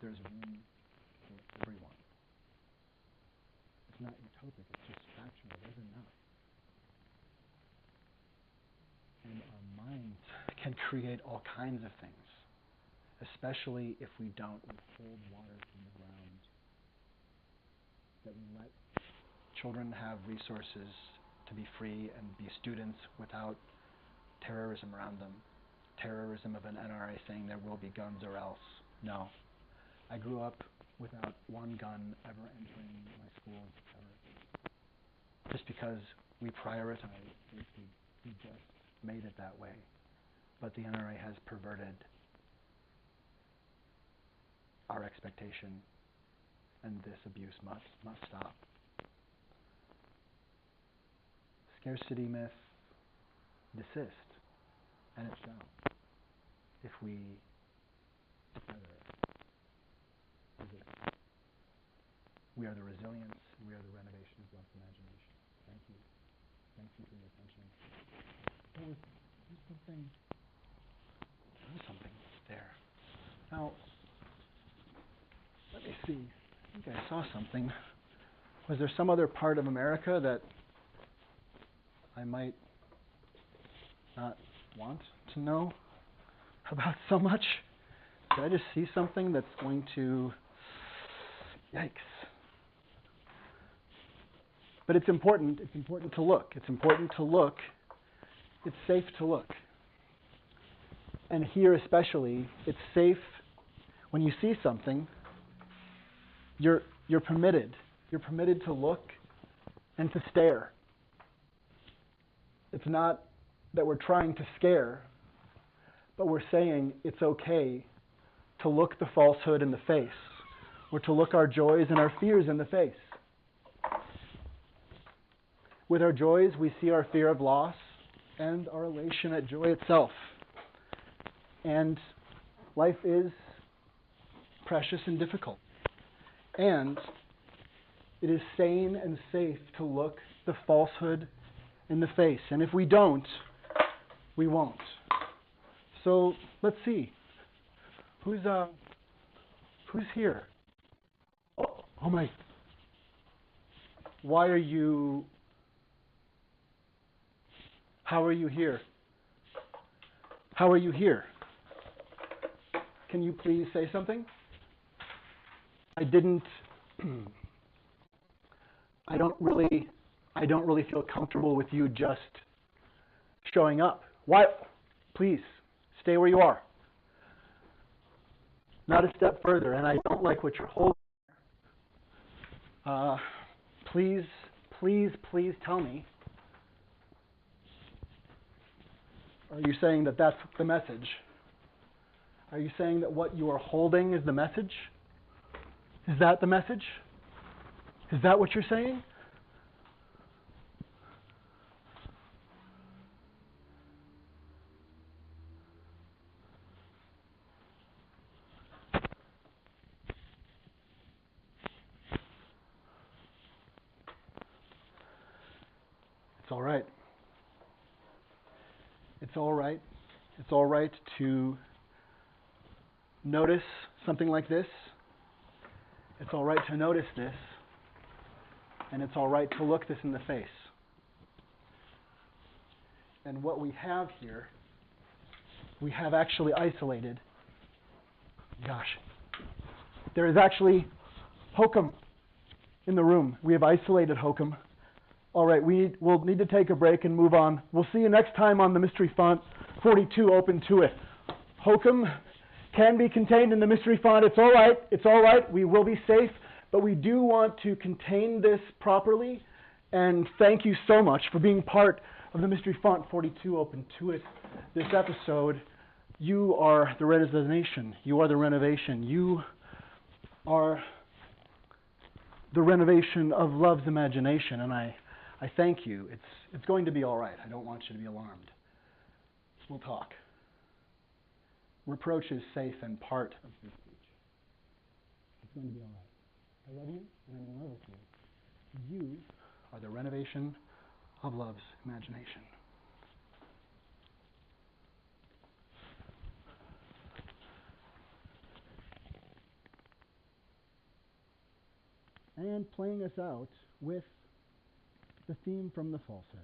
There's room for everyone. It's not utopic, it's just factual. There's enough. And our minds can create all kinds of things, especially if we don't withhold water from the ground, that we let children have resources to be free and be students without terrorism around them. Terrorism of an NRA saying there will be guns or else. No. I grew up without one gun ever entering my schools ever. Just because we prioritize safety. We just made it that way. But the NRA has perverted our expectation, and this abuse must stop. Scarcity myth, desist, and it shall, if we together resist. We are the resilience, we are the renovation of love's imagination. Thank you. Thank you for your attention. There's something there. Now, let me see. I think I saw something. Was there some other part of America that I might not want to know about so much? Did I just see something that's going to... Yikes. But it's important. It's important to look. It's important to look. It's safe to look. And here especially, it's safe when you see something. You're permitted. You're permitted to look and to stare. It's not that we're trying to scare, but we're saying it's okay to look the falsehood in the face, or to look our joys and our fears in the face. With our joys, we see our fear of loss and our elation at joy itself. And life is precious and difficult. And it is sane and safe to look the falsehood in the face. And if we don't, we won't. So let's see. Who's here? Oh my. Why are you... How are you here? How are you here? Can you please say something? I don't really feel comfortable with you just showing up. Why? Please, stay where you are. Not a step further, and I don't like what you're holding. Please tell me. Are you saying that that's the message? Are you saying that what you are holding is the message? Is that the message? Is that what you're saying? It's all right. It's all right. It's all right to notice something like this. It's all right to notice this. And it's all right to look this in the face. And what we have here, we have actually isolated. Gosh. There is actually hokum in the room. We have isolated hokum. All right, we'll need to take a break and move on. We'll see you next time on the Mystery Font 42, Open to It. Hokum can be contained in the Mystery Font. It's all right. It's all right. We will be safe. But we do want to contain this properly. And thank you so much for being part of the Mystery Font 42, Open to It. This episode, you are the renovation. You are the renovation. You are the renovation of love's imagination. And I I thank you. It's going to be all right. I don't want you to be alarmed. We'll talk. Reproach is safe and part of free speech. It's going to be all right. I love you, and I'm in love with you. You are the renovation of love's imagination. And playing us out with the theme from The Falsehood.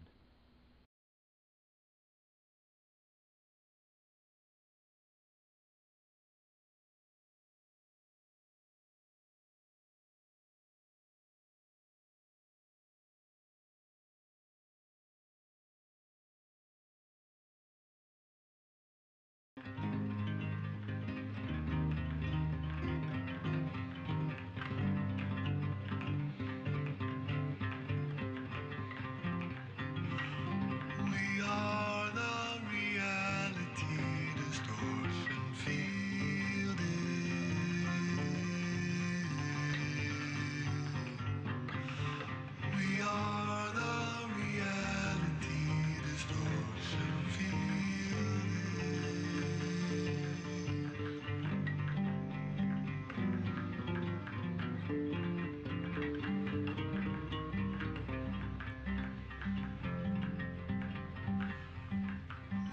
We are the reality distortion field. We are the reality distortion field.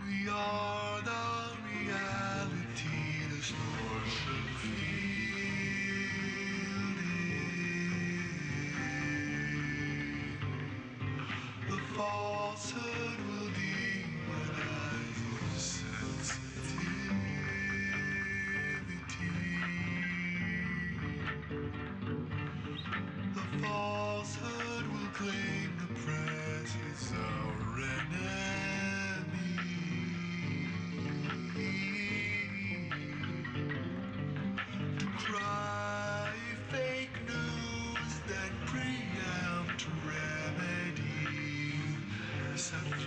We are the reality distortion field. The falsehood will demonize your sensitivity. The falsehood will claim the press is our enemy. To cry fake news, then preempt remedy. Set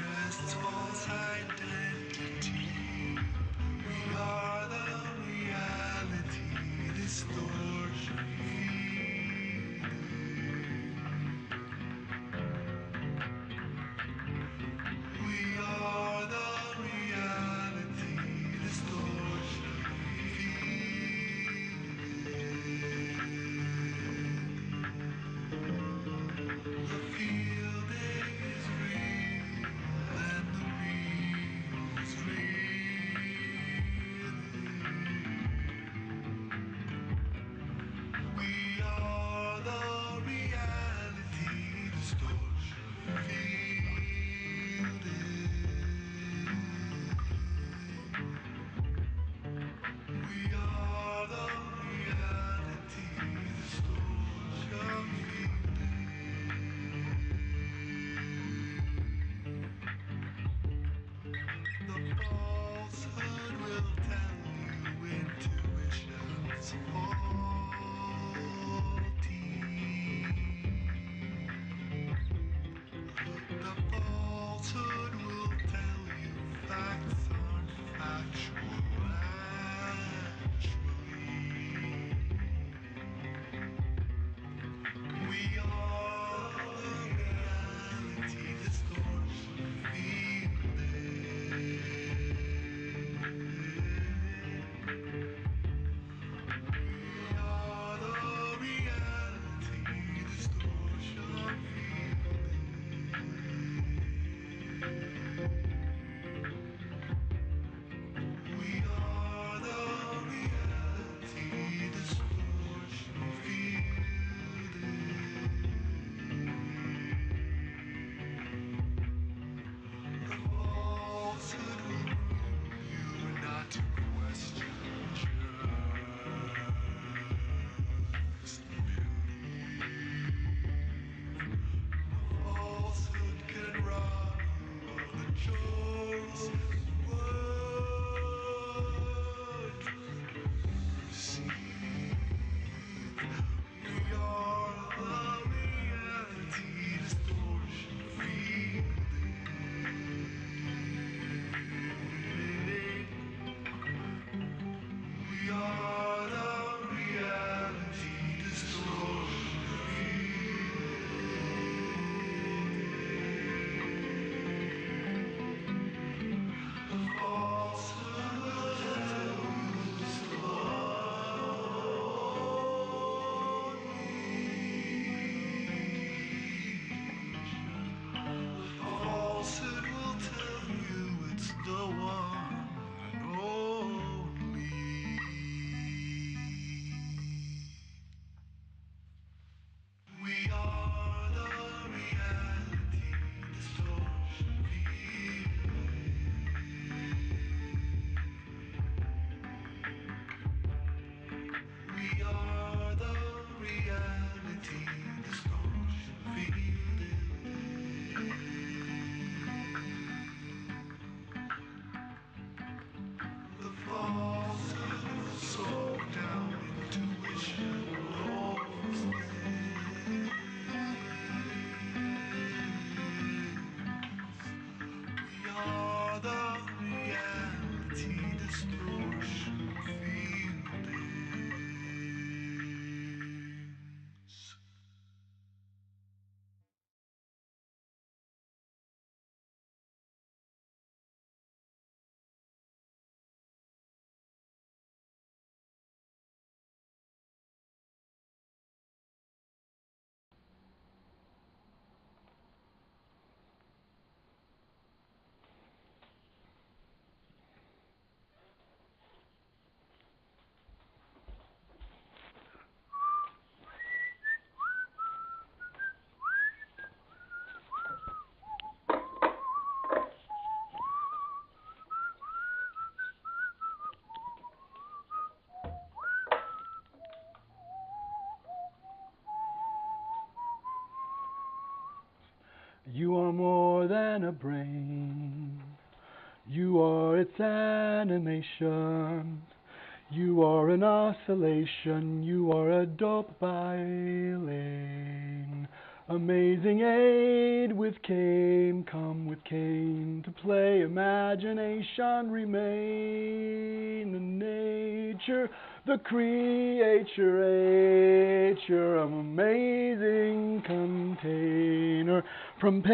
You are more than a brain. You are its animation. You are an oscillation. You are a dope violin. Amazing aid with Cain, come with Cain to play. Imagination remain in nature, the creature of amazing container from pain.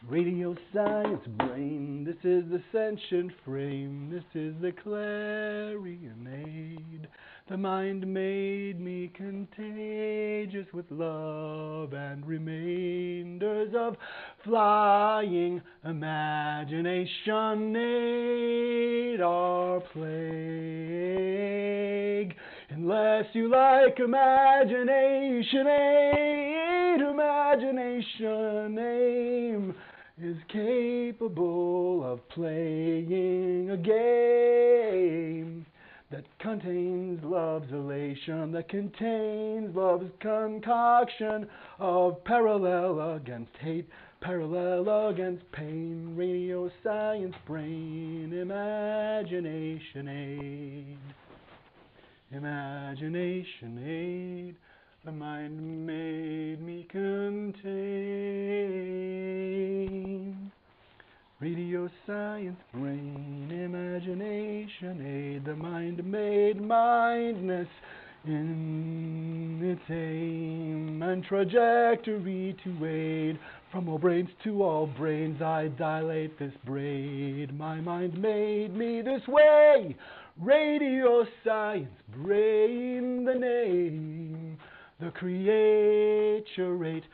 Radio science brain, this is the sentient frame, this is the clarion aid. The mind made me contagious with love and remainders of flying imagination aid our plague. Unless you like imagination aid, imagination aim is capable of playing a game that contains love's elation, that contains love's concoction of parallel against hate, parallel against pain. Radio science brain, imagination aid. Imagination aid, the mind made me contain. Radio science brain, imagination aid, the mind made mindness in its aim and trajectory to aid. From all brains to all brains I dilate this braid. My mind made me this way. Radio science brain, the name, the creaturate,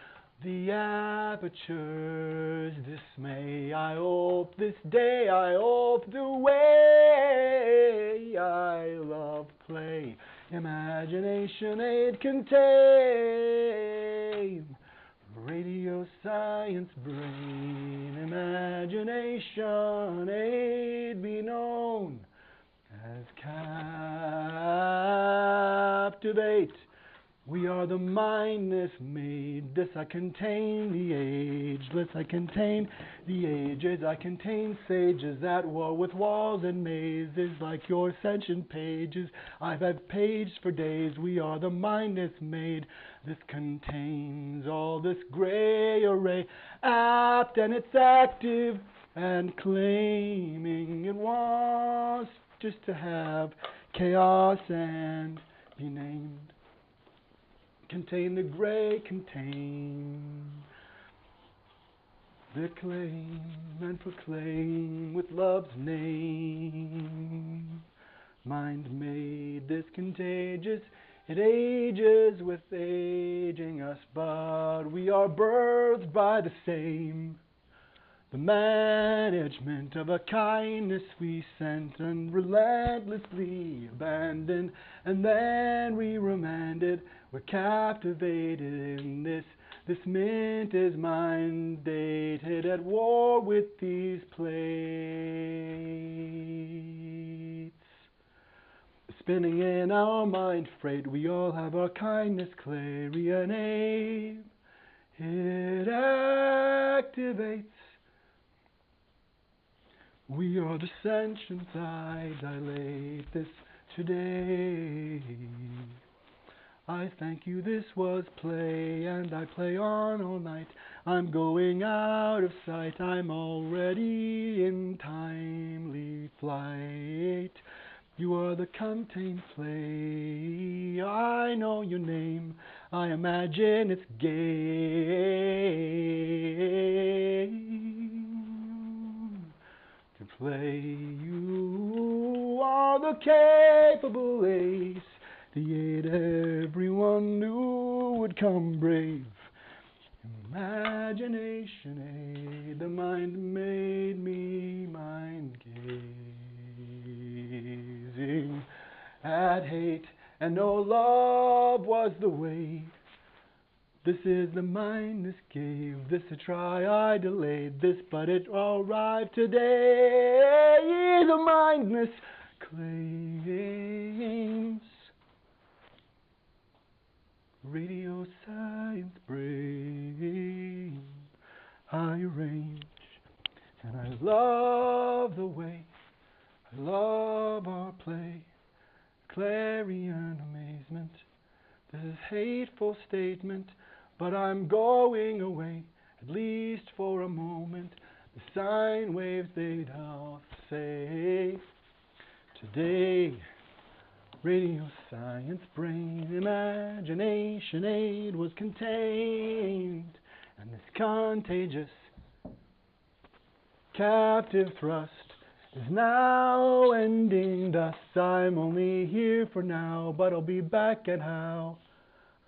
the aperture's dismay. I hope this day, I hope the way I love play. Imagination aid contain. Radio science brain, imagination aid be known as captivate. We are the mindness made. This I contain the ageless. I contain the ages. I contain sages at war with walls and mazes like your sentient pages. I've had pages for days. We are the mindness made. This contains all this gray array, apt and it's active and claiming it wants just to have chaos and be named. Contain the gray, contain the claim and proclaim with love's name. Mind made this contagious, it ages with aging us, but we are birthed by the same. The management of a kindness we sent and relentlessly abandoned, and then we remanded. We're captivated in this. This mint is mind-dated, at war with these plates. Spinning in our mind freight, we all have our kindness clarion aim. It activates. We are the sentience, I dilate this today. I thank you, this was play, and I play on all night. I'm going out of sight, I'm already in timely flight. You are the contained play, I know your name, I imagine it's game to play. You are the capable ace, the aid everyone knew would come brave. Imagination aid, the mind made me mind gazing at hate, and no love was the way. This is the mindness gave, this a try I delayed, this but it arrived today. The mindness claims Radio science brain, high range. And I love the way, I love our play, clarion amazement. This is hateful statement, but I'm going away, at least for a moment. The sine waves they'd all say. Today, radio science brain, imagination aid was contained, and this contagious captive thrust is now ending thus. I'm only here for now, but I'll be back at how.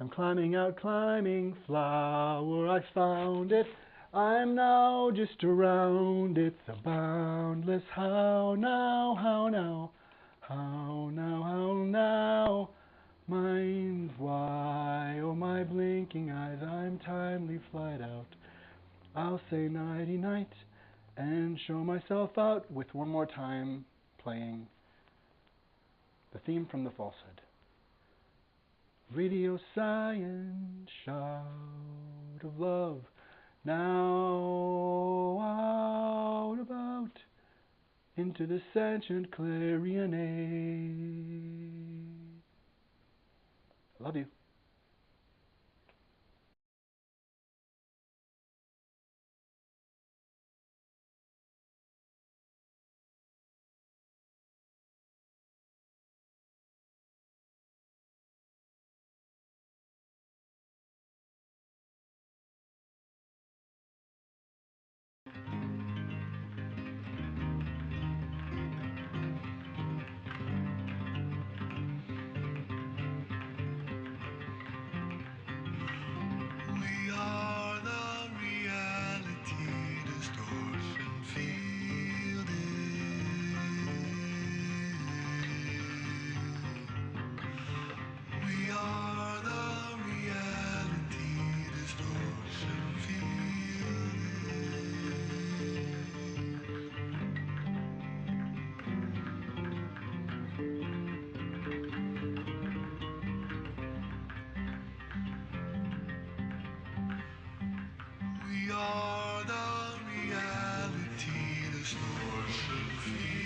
I'm climbing out, climbing flower, I found it. I'm now just around, it's a boundless how now, how now, how now, how now. Mind's why, oh my blinking eyes, I'm timely flight out. I'll say nighty-night and show myself out with one more time playing the theme from The Falsehood. Radio science, shout of love, now out about into the sentient clarion age. Love you. We are the reality distortion field. We are the reality distortion field. We are the reality distortion field.